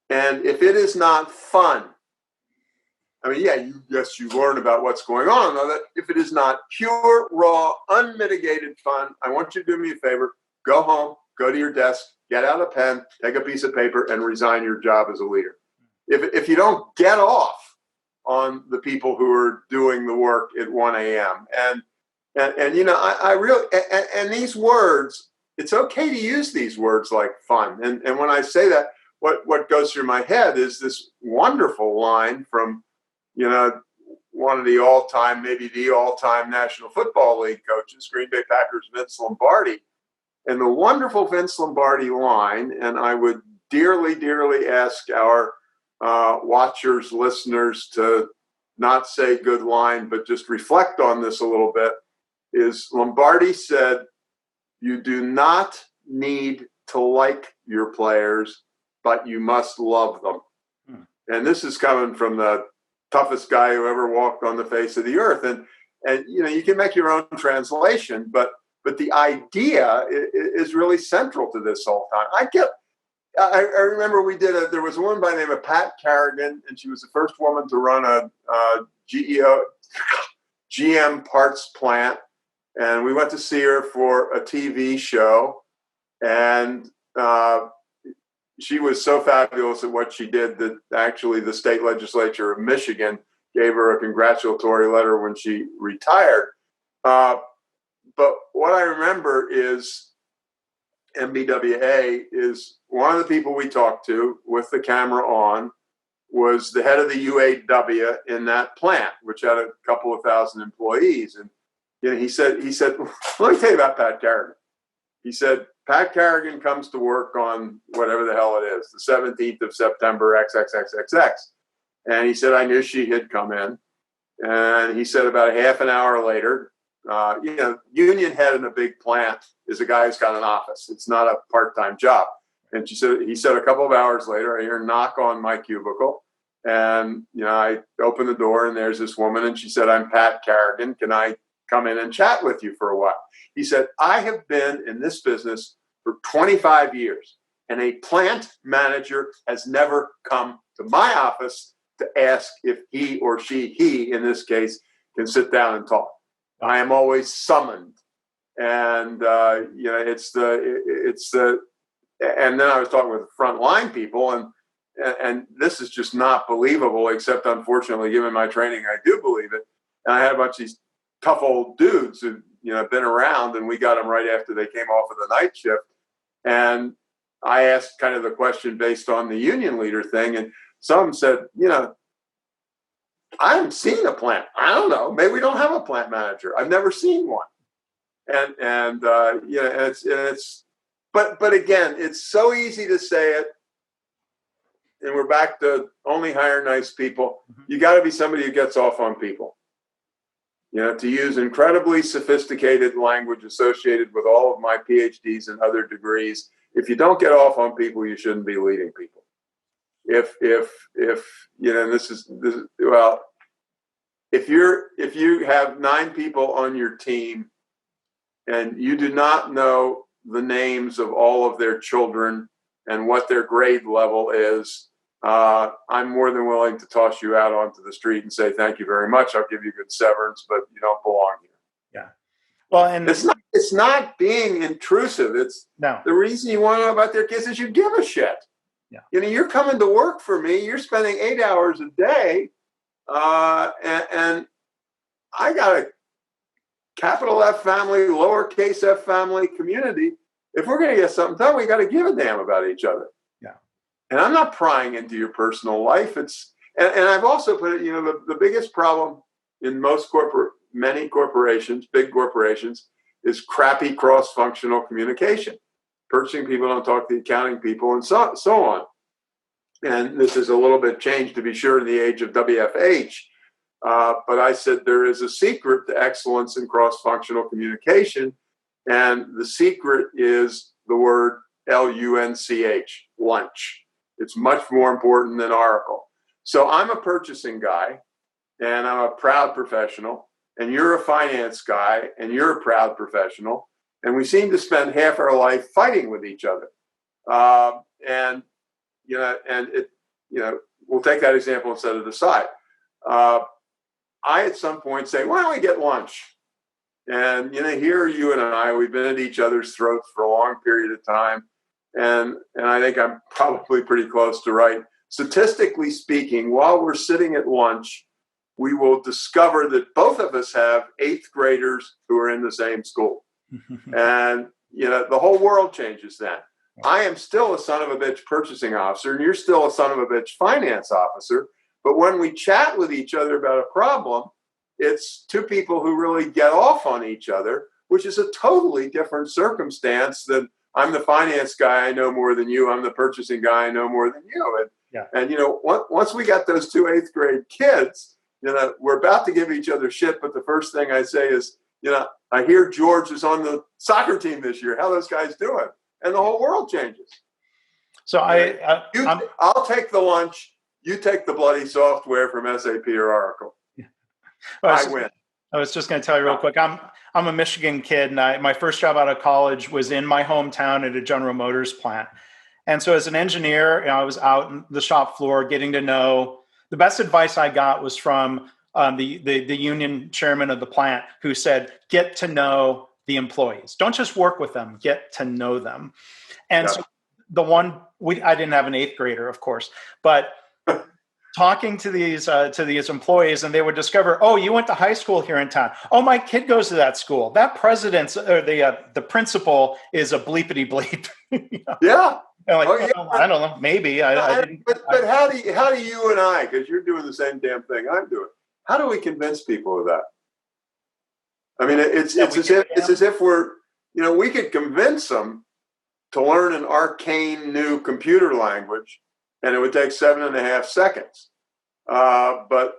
and if it is not fun, I mean, you learn about what's going on. If it is not pure, raw, unmitigated fun, I want you to do me a favor. Go home, go to your desk, get out a pen, take a piece of paper, and resign your job as a leader. If you don't get off on the people who are doing the work at 1 a.m. And And you know, I really, and these words, it's okay to use these words like fun. And when I say that, what goes through my head is this wonderful line from, you know, one of the all-time, maybe the all-time National Football League coaches, Green Bay Packers, Vince Lombardi. And the wonderful Vince Lombardi line, and I would dearly, dearly ask our watchers, listeners to not say good line, but just reflect on this a little bit, is Lombardi said, you do not need to like your players, but you must love them. And this is coming from the toughest guy who ever walked on the face of the earth. And you know, you can make your own translation, but the idea is really central to this whole time. I remember there was a woman by the name of Pat Carrigan, and she was the first woman to run a GM parts plant. And we went to see her for a TV show, and she was so fabulous at what she did that actually the state legislature of Michigan gave her a congratulatory letter when she retired. But what I remember is MBWA is one of the people we talked to with the camera on was the head of the UAW in that plant, which had a couple of thousand employees. And you know, he said, let me tell you about Pat Carrigan. He said, Pat Carrigan comes to work on whatever the hell it is, the 17th of September, XXXXX. And he said, I knew she had come in. And he said about a half an hour later, you know, union head in a big plant is a guy who's got an office. It's not a part-time job. And he said a couple of hours later, I hear a knock on my cubicle. And, you know, I open the door and there's this woman and she said, I'm Pat Carrigan. Can I come in and chat with you for a while? He said, I have been in this business for 25 years and a plant manager has never come to my office to ask if he or he in this case, can sit down and talk. I am always summoned. And, you know, and then I was talking with frontline people and this is just not believable, except unfortunately, given my training, I do believe it. And I had a bunch of these tough old dudes who, you know, been around, and we got them right after they came off of the night shift. And I asked kind of the question based on the union leader thing. And some of them said, you know, I haven't seen a plant. I don't know. Maybe we don't have a plant manager. I've never seen one. And you know, but again, it's so easy to say it. And we're back to only hire nice people. You got to be somebody who gets off on people. You know, to use incredibly sophisticated language associated with all of my PhDs and other degrees, if you don't get off on people, you shouldn't be leading people. If you know, this is well, if you have 9 people on your team and you do not know the names of all of their children and what their grade level is, I'm more than willing to toss you out onto the street and say, thank you very much. I'll give you good severance, but you don't belong here. Yeah. Well, and it's not being intrusive. It's no. The reason you want to know about their kids is you give a shit. Yeah. You know, you're coming to work for me. You're spending 8 hours a day. And I got a capital F family, lowercase f family community. If we're going to get something done, we got to give a damn about each other. Yeah. And I'm not prying into your personal life. And I've also put it, you know, the biggest problem in many corporations, big corporations, is crappy cross-functional communication. Purchasing people don't talk to the accounting people and so on. And this is a little bit changed, to be sure, in the age of WFH. But I said there is a secret to excellence in cross-functional communication. And the secret is the word LUNCH, lunch. It's much more important than Oracle. So I'm a purchasing guy, and I'm a proud professional, and you're a finance guy, and you're a proud professional, and we seem to spend half our life fighting with each other. And we'll take that example and set it aside. I at some point say, why don't we get lunch? And, you know, here you and I, we've been at each other's throats for a long period of time. And I think I'm probably pretty close to right. Statistically speaking, while we're sitting at lunch, we will discover that both of us have eighth graders who are in the same school. And, the whole world changes then. I am still a son of a bitch purchasing officer, and you're still a son of a bitch finance officer. But when we chat with each other about a problem, it's two people who really get off on each other, which is a totally different circumstance than I'm the finance guy, I know more than you. I'm the purchasing guy, I know more than you. And once we got those two eighth grade kids, we're about to give each other shit. But the first thing I say is, I hear George is on the soccer team this year. How are those guys doing? And the whole world changes. So I'll take the lunch. You take the bloody software from SAP or Oracle. I win. I was just going to tell you real quick. I'm a Michigan kid, and my first job out of college was in my hometown at a General Motors plant. And so, as an engineer, I was out on the shop floor getting to know. The best advice I got was from the union chairman of the plant, who said, "Get to know the employees. Don't just work with them. Get to know them." And so, I didn't have an eighth grader, of course, but talking to these employees, and they would discover, oh, you went to high school here in town. Oh, my kid goes to that school. That president's or the principal is a bleepity bleep. Yeah. Like, I don't know, maybe I didn't. But how do you and I, because you're doing the same damn thing I'm doing, how do we convince people of that? I mean, it's as if we're, we could convince them to learn an arcane new computer language, and it would take 7.5 seconds. But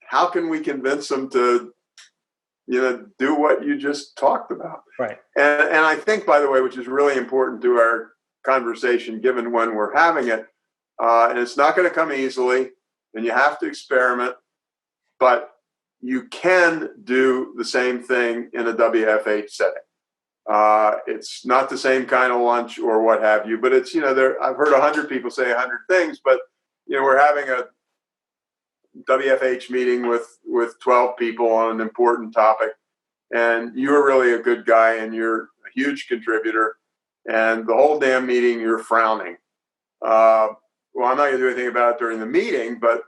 how can we convince them to, do what you just talked about? Right. And I think, by the way, which is really important to our conversation, given when we're having it, and it's not going to come easily, and you have to experiment, but you can do the same thing in a WFH setting. It's not the same kind of lunch or what have you, but it's, I've heard 100 people say 100 things, but, we're having a WFH meeting with 12 people on an important topic, and you're really a good guy and you're a huge contributor, and the whole damn meeting you're frowning. Well, I'm not going to do anything about it during the meeting, but,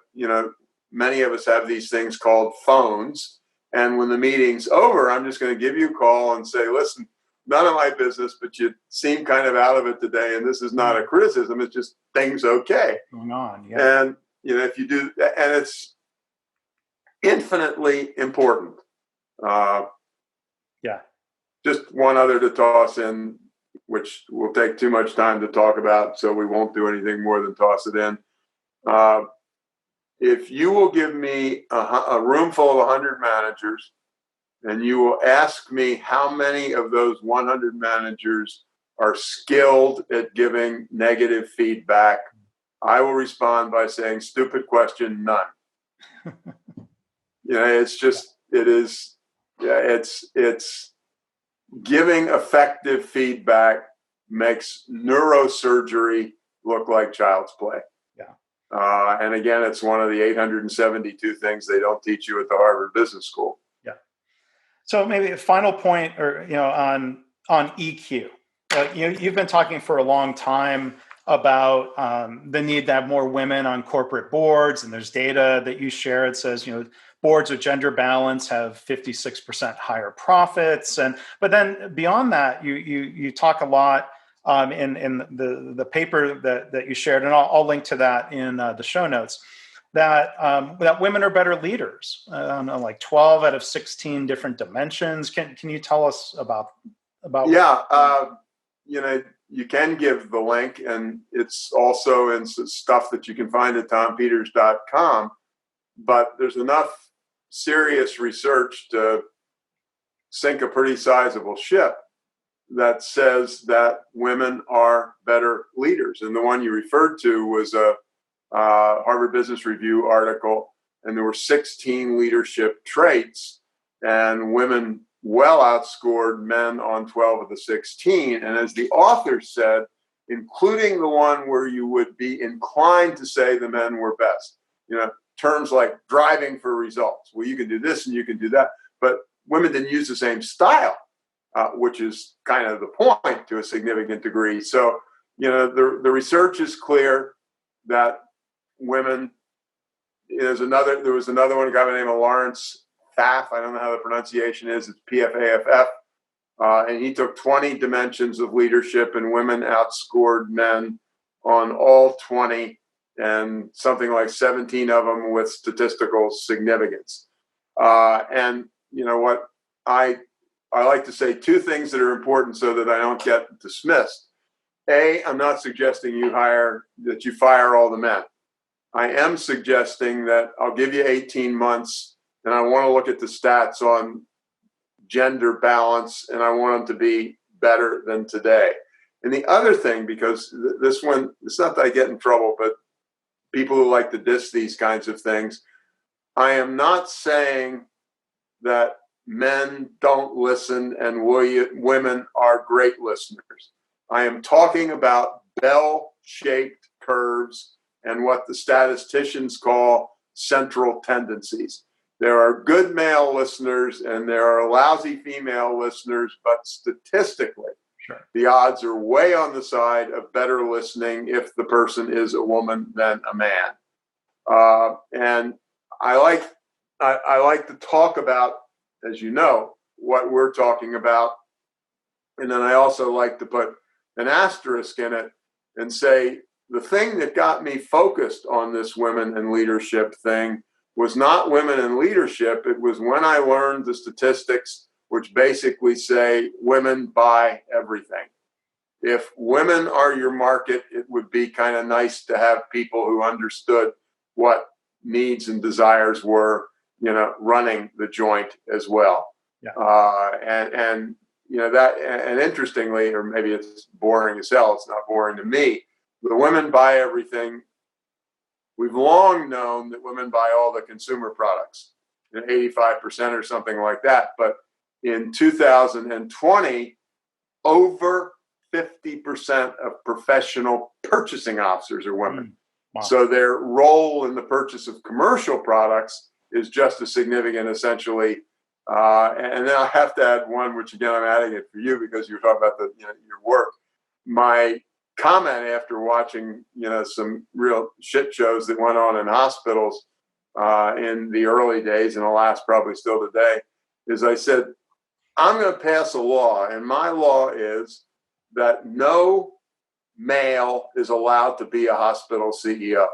many of us have these things called phones. And when the meeting's over, I'm just going to give you a call and say, listen, none of my business, but you seem kind of out of it today. And this is not a criticism. It's just things okay. Going on. Yeah. And, if you do, and it's infinitely important. Just one other to toss in, which will take too much time to talk about, so we won't do anything more than toss it in. If you will give me a room full of 100 managers, and you will ask me how many of those 100 managers are skilled at giving negative feedback, I will respond by saying, stupid question, none. It's giving effective feedback makes neurosurgery look like child's play. And again, it's one of the 872 things they don't teach you at the Harvard Business School. Yeah. So maybe a final point, or on EQ. You've been talking for a long time about the need to have more women on corporate boards, and there's data that you share. It says boards with gender balance have 56% higher profits, but then beyond that, you talk a lot. In the paper that you shared, and I'll link to that in the show notes, that women are better leaders on like 12 out of 16 different dimensions. Can you tell us about? Yeah, you can give the link, and it's also in stuff that you can find at tompeters.com. But there's enough serious research to sink a pretty sizable ship that says that women are better leaders. And the one you referred to was a Harvard Business Review article, and there were 16 leadership traits, and women well outscored men on 12 of the 16. And as the author said, including the one where you would be inclined to say the men were best, terms like driving for results. Well, you can do this and you can do that, but women didn't use the same style. Which is kind of the point to a significant degree. So, the research is clear that women, there was another one, a guy by the name of Lawrence Pfaff. I don't know how the pronunciation is. It's Pfaff. And he took 20 dimensions of leadership, and women outscored men on all 20, and something like 17 of them with statistical significance. And you know what? I like to say two things that are important so that I don't get dismissed. A, I'm not suggesting you fire all the men. I am suggesting that I'll give you 18 months, and I want to look at the stats on gender balance, and I want them to be better than today. And the other thing, because this one, it's not that I get in trouble, but people who like to diss these kinds of things, I am not saying that men don't listen and women are great listeners. I am talking about bell-shaped curves and what the statisticians call central tendencies. There are good male listeners and there are lousy female listeners, but statistically, sure, the odds are way on the side of better listening if the person is a woman than a man. And I like to talk about, as you know, what we're talking about. And then I also like to put an asterisk in it and say, the thing that got me focused on this women in leadership thing was not women in leadership. It was when I learned the statistics, which basically say women buy everything. If women are your market, it would be kind of nice to have people who understood what needs and desires were, running the joint as well. Yeah. And that, and interestingly, or maybe it's boring as hell, it's not boring to me, the women buy everything. We've long known that women buy all the consumer products, 85% or something like that. But in 2020, over 50% of professional purchasing officers are women. Wow. So their role in the purchase of commercial products is just as significant, essentially. And then I have to add one, which again, I'm adding it for you because you were talking about your work. My comment after watching, some real shit shows that went on in hospitals in the early days, and alas, probably still today, is I said, I'm going to pass a law, and my law is that no male is allowed to be a hospital CEO.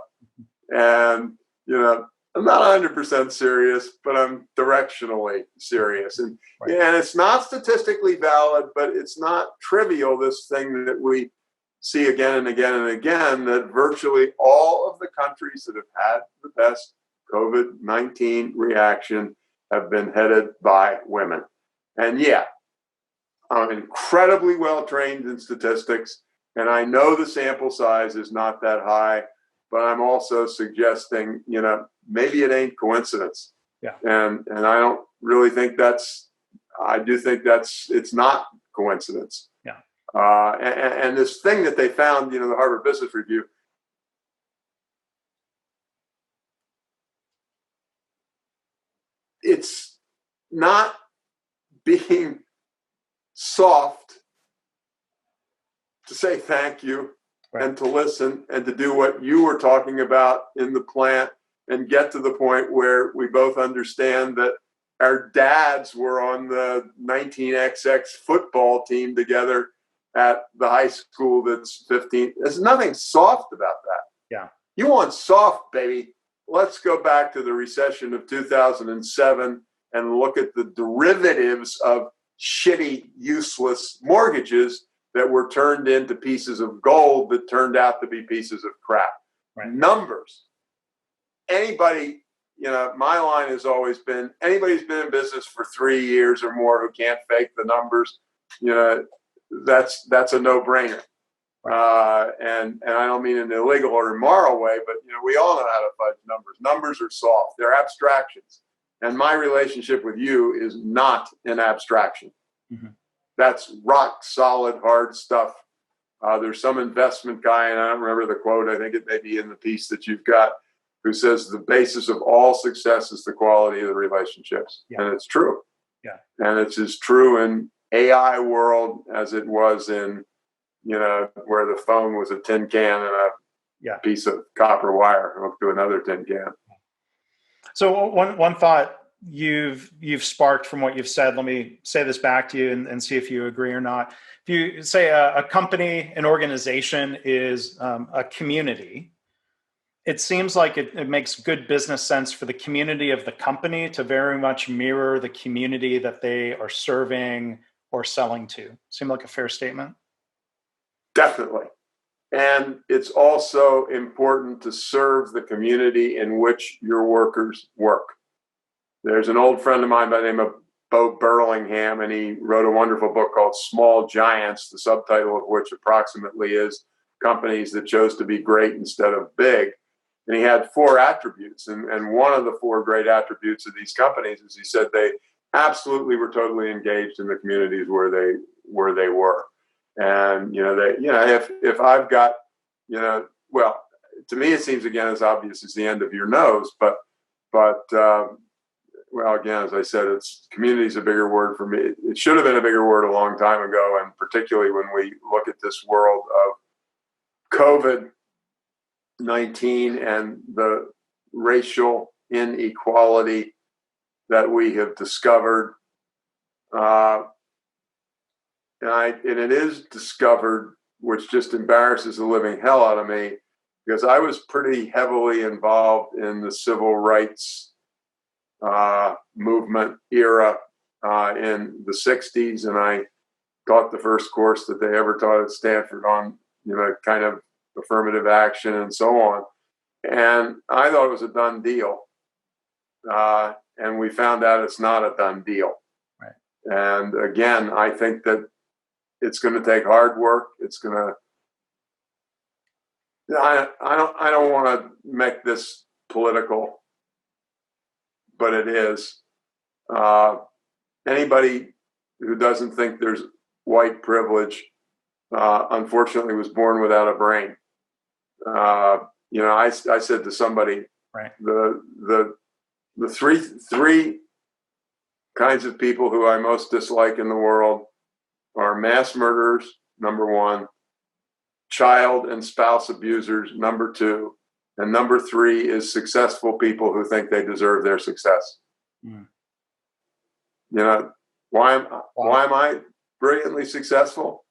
And, I'm not 100% serious, but I'm directionally serious. And, right. And it's not statistically valid, but it's not trivial, this thing that we see again and again and again, that virtually all of the countries that have had the best COVID-19 reaction have been headed by women. And yeah, I'm incredibly well trained in statistics, and I know the sample size is not that high, but I'm also suggesting, maybe it ain't coincidence. Yeah. And I don't really think it's not coincidence. Yeah. And this thing that they found, the Harvard Business Review, it's not being soft to say thank you, right, and to listen and to do what you were talking about in the plant and get to the point where we both understand that our dads were on the 19XX football team together at the high school that's 15. There's nothing soft about that. Yeah. You want soft, baby. Let's go back to the recession of 2007 and look at the derivatives of shitty, useless mortgages that were turned into pieces of gold that turned out to be pieces of crap. Right. Numbers. Anybody, my line has always been, anybody who's been in business for 3 years or more who can't fake the numbers, that's a no-brainer. Right. And I don't mean in an illegal or immoral way, but we all know how to fudge numbers. Numbers are soft. They're abstractions. And my relationship with you is not an abstraction. Mm-hmm. That's rock solid, hard stuff. There's some investment guy, and I don't remember the quote, I think it may be in the piece that you've got, who says the basis of all success is the quality of the relationships. Yeah. And it's true. Yeah. And it's as true in AI world as it was in, where the phone was a tin can and a piece of copper wire hooked to another tin can. So one thought you've sparked from what you've said. Let me say this back to you and see if you agree or not. If you say a company, an organization is a community, it seems like it makes good business sense for the community of the company to very much mirror the community that they are serving or selling to. Seem like a fair statement? Definitely. And it's also important to serve the community in which your workers work. There's an old friend of mine by the name of Bo Burlingham, and he wrote a wonderful book called Small Giants, the subtitle of which approximately is Companies That Chose to Be Great Instead of Big. And he had 4 attributes. And one of the 4 great attributes of these companies is he said they absolutely were totally engaged in the communities where they were. And, if I've got, well, to me, it seems again as obvious as the end of your nose, but well, again, as I said, it's community is a bigger word for me. It should have been a bigger word a long time ago. And particularly when we look at this world of COVID-19 and the racial inequality that we have discovered. And it is discovered, which just embarrasses the living hell out of me, because I was pretty heavily involved in the civil rights movement era in the 60s, and I taught the first course that they ever taught at Stanford on, kind of affirmative action and so on. And I thought it was a done deal. And we found out it's not a done deal. Right. And again, I think that it's going to take hard work. It's going to. I don't want to make this political, but it is. Anybody who doesn't think there's white privilege, unfortunately, was born without a brain. I said to somebody, right, the three kinds of people who I most dislike in the world are mass murderers, number 1, child and spouse abusers, number 2, and number 3 is successful people who think they deserve their success. Mm. Why am I brilliantly successful?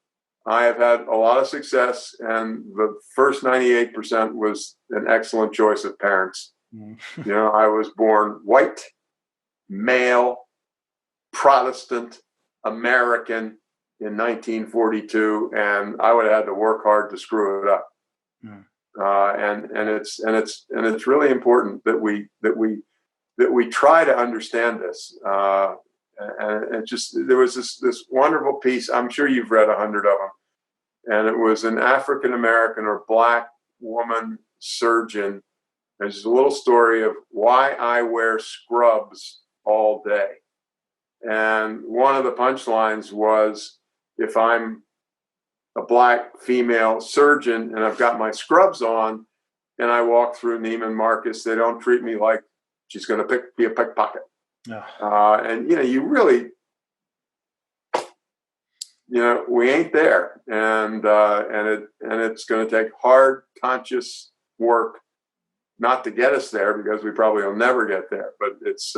I have had a lot of success, and the first 98% was an excellent choice of parents. Mm. I was born white, male, Protestant, American in 1942, and I would have had to work hard to screw it up. Mm. And it's really important that we try to understand this. And just there was this wonderful piece. I'm sure you've read 100 of them, and it was an African American or Black woman surgeon. There's just a little story of why I wear scrubs all day. And one of the punchlines was, if I'm a Black female surgeon and I've got my scrubs on and I walk through Neiman Marcus, they don't treat me like she's going to be a pickpocket. No. And, you really, we ain't there. And it's going to take hard, conscious work not to get us there, because we probably will never get there. But it's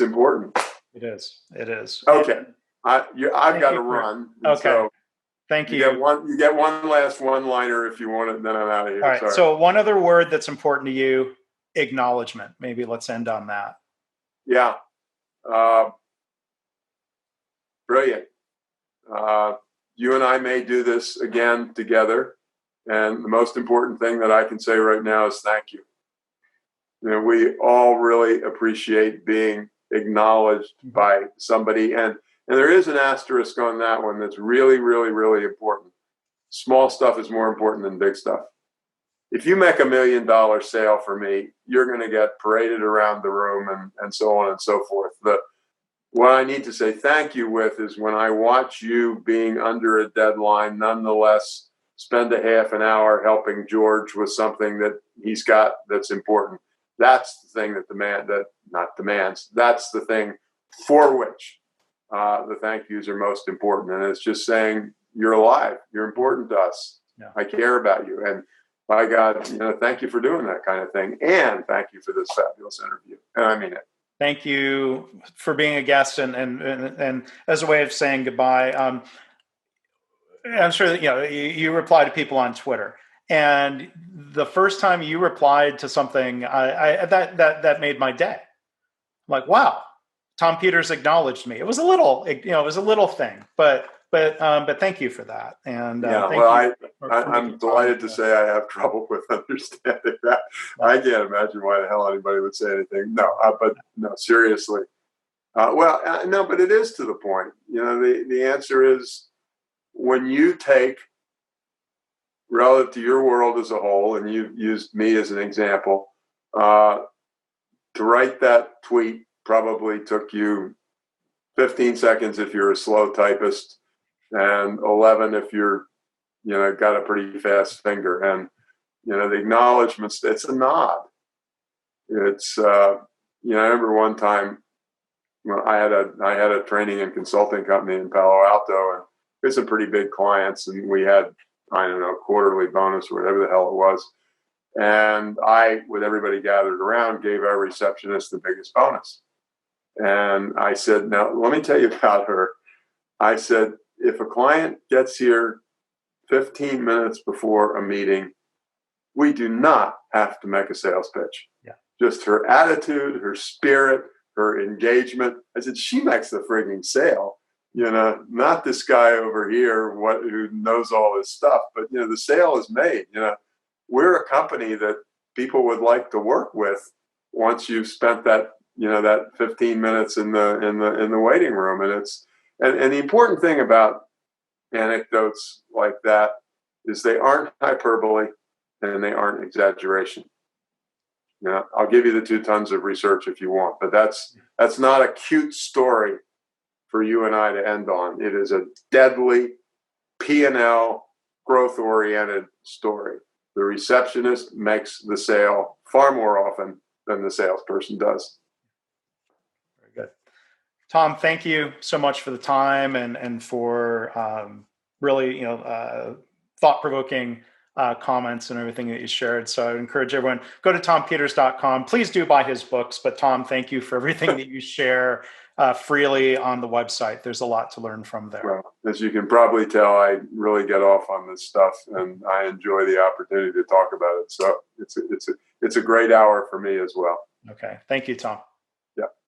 important. It is. Okay. I've got to run. Okay. So thank you. You get one last one-liner if you want it, and then I'm out of here. All right. Sorry. So one other word that's important to you, acknowledgement. Maybe let's end on that. Yeah. Brilliant. You and I may do this again together. And the most important thing that I can say right now is thank you. We all really appreciate being acknowledged by somebody. And there is an asterisk on that one that's really, really, really important. Small stuff is more important than big stuff. If you make $1 million sale for me, you're going to get paraded around the room and so on and so forth. What I need to say thank you with is when I watch you being under a deadline, nonetheless, spend a half an hour helping George with something that he's got that's important. That's the thing that's the thing for which the thank yous are most important. And it's just saying, you're alive. You're important to us. Yeah. I care about you. And by God, thank you for doing that kind of thing. And thank you for this fabulous interview. And I mean it. Thank you for being a guest, and as a way of saying goodbye. I'm sure that you reply to people on Twitter, and the first time you replied to something, that made my day. Like, wow, Tom Peters acknowledged me. It was a little, it was a little thing, but thank you for that, and Yeah, thank well, you for I'm making time delighted for to this. say I have trouble with understanding that. I can't imagine why the hell anybody would say anything. No, but no, seriously. No, but it is to the point. The answer is when you take relative to your world as a whole, and you used me as an example, to write that tweet probably took you 15 seconds if you're a slow typist, and 11 if you're got a pretty fast finger. And the acknowledgements, it's a nod. It's I remember one time when I had a training and consulting company in Palo Alto, and we had some pretty big clients, and we had, I don't know, quarterly bonus or whatever the hell it was. And I, with everybody gathered around, gave our receptionist the biggest bonus. And I said, now let me tell you about her. I said, if a client gets here 15 minutes before a meeting, we do not have to make a sales pitch. Yeah. Just her attitude, her spirit, her engagement. I said, she makes the frigging sale. Not this guy over here who knows all this stuff, but the sale is made. We're a company that people would like to work with once you've spent that 15 minutes in the waiting room. And the important thing about anecdotes like that is they aren't hyperbole and they aren't exaggeration. I'll give you the 2 tons of research if you want, but that's not a cute story for you and I to end on. It is a deadly P&L growth-oriented story. The receptionist makes the sale far more often than the salesperson does. Very good. Tom, thank you so much for the time and for really thought-provoking comments and everything that you shared. So I would encourage everyone, go to tompeters.com. Please do buy his books. But Tom, thank you for everything that you share freely on the website. There's a lot to learn from there. Well, as you can probably tell, I really get off on this stuff, and I enjoy the opportunity to talk about it. So it's a great hour for me as well. Okay. Thank you, Tom. Yeah.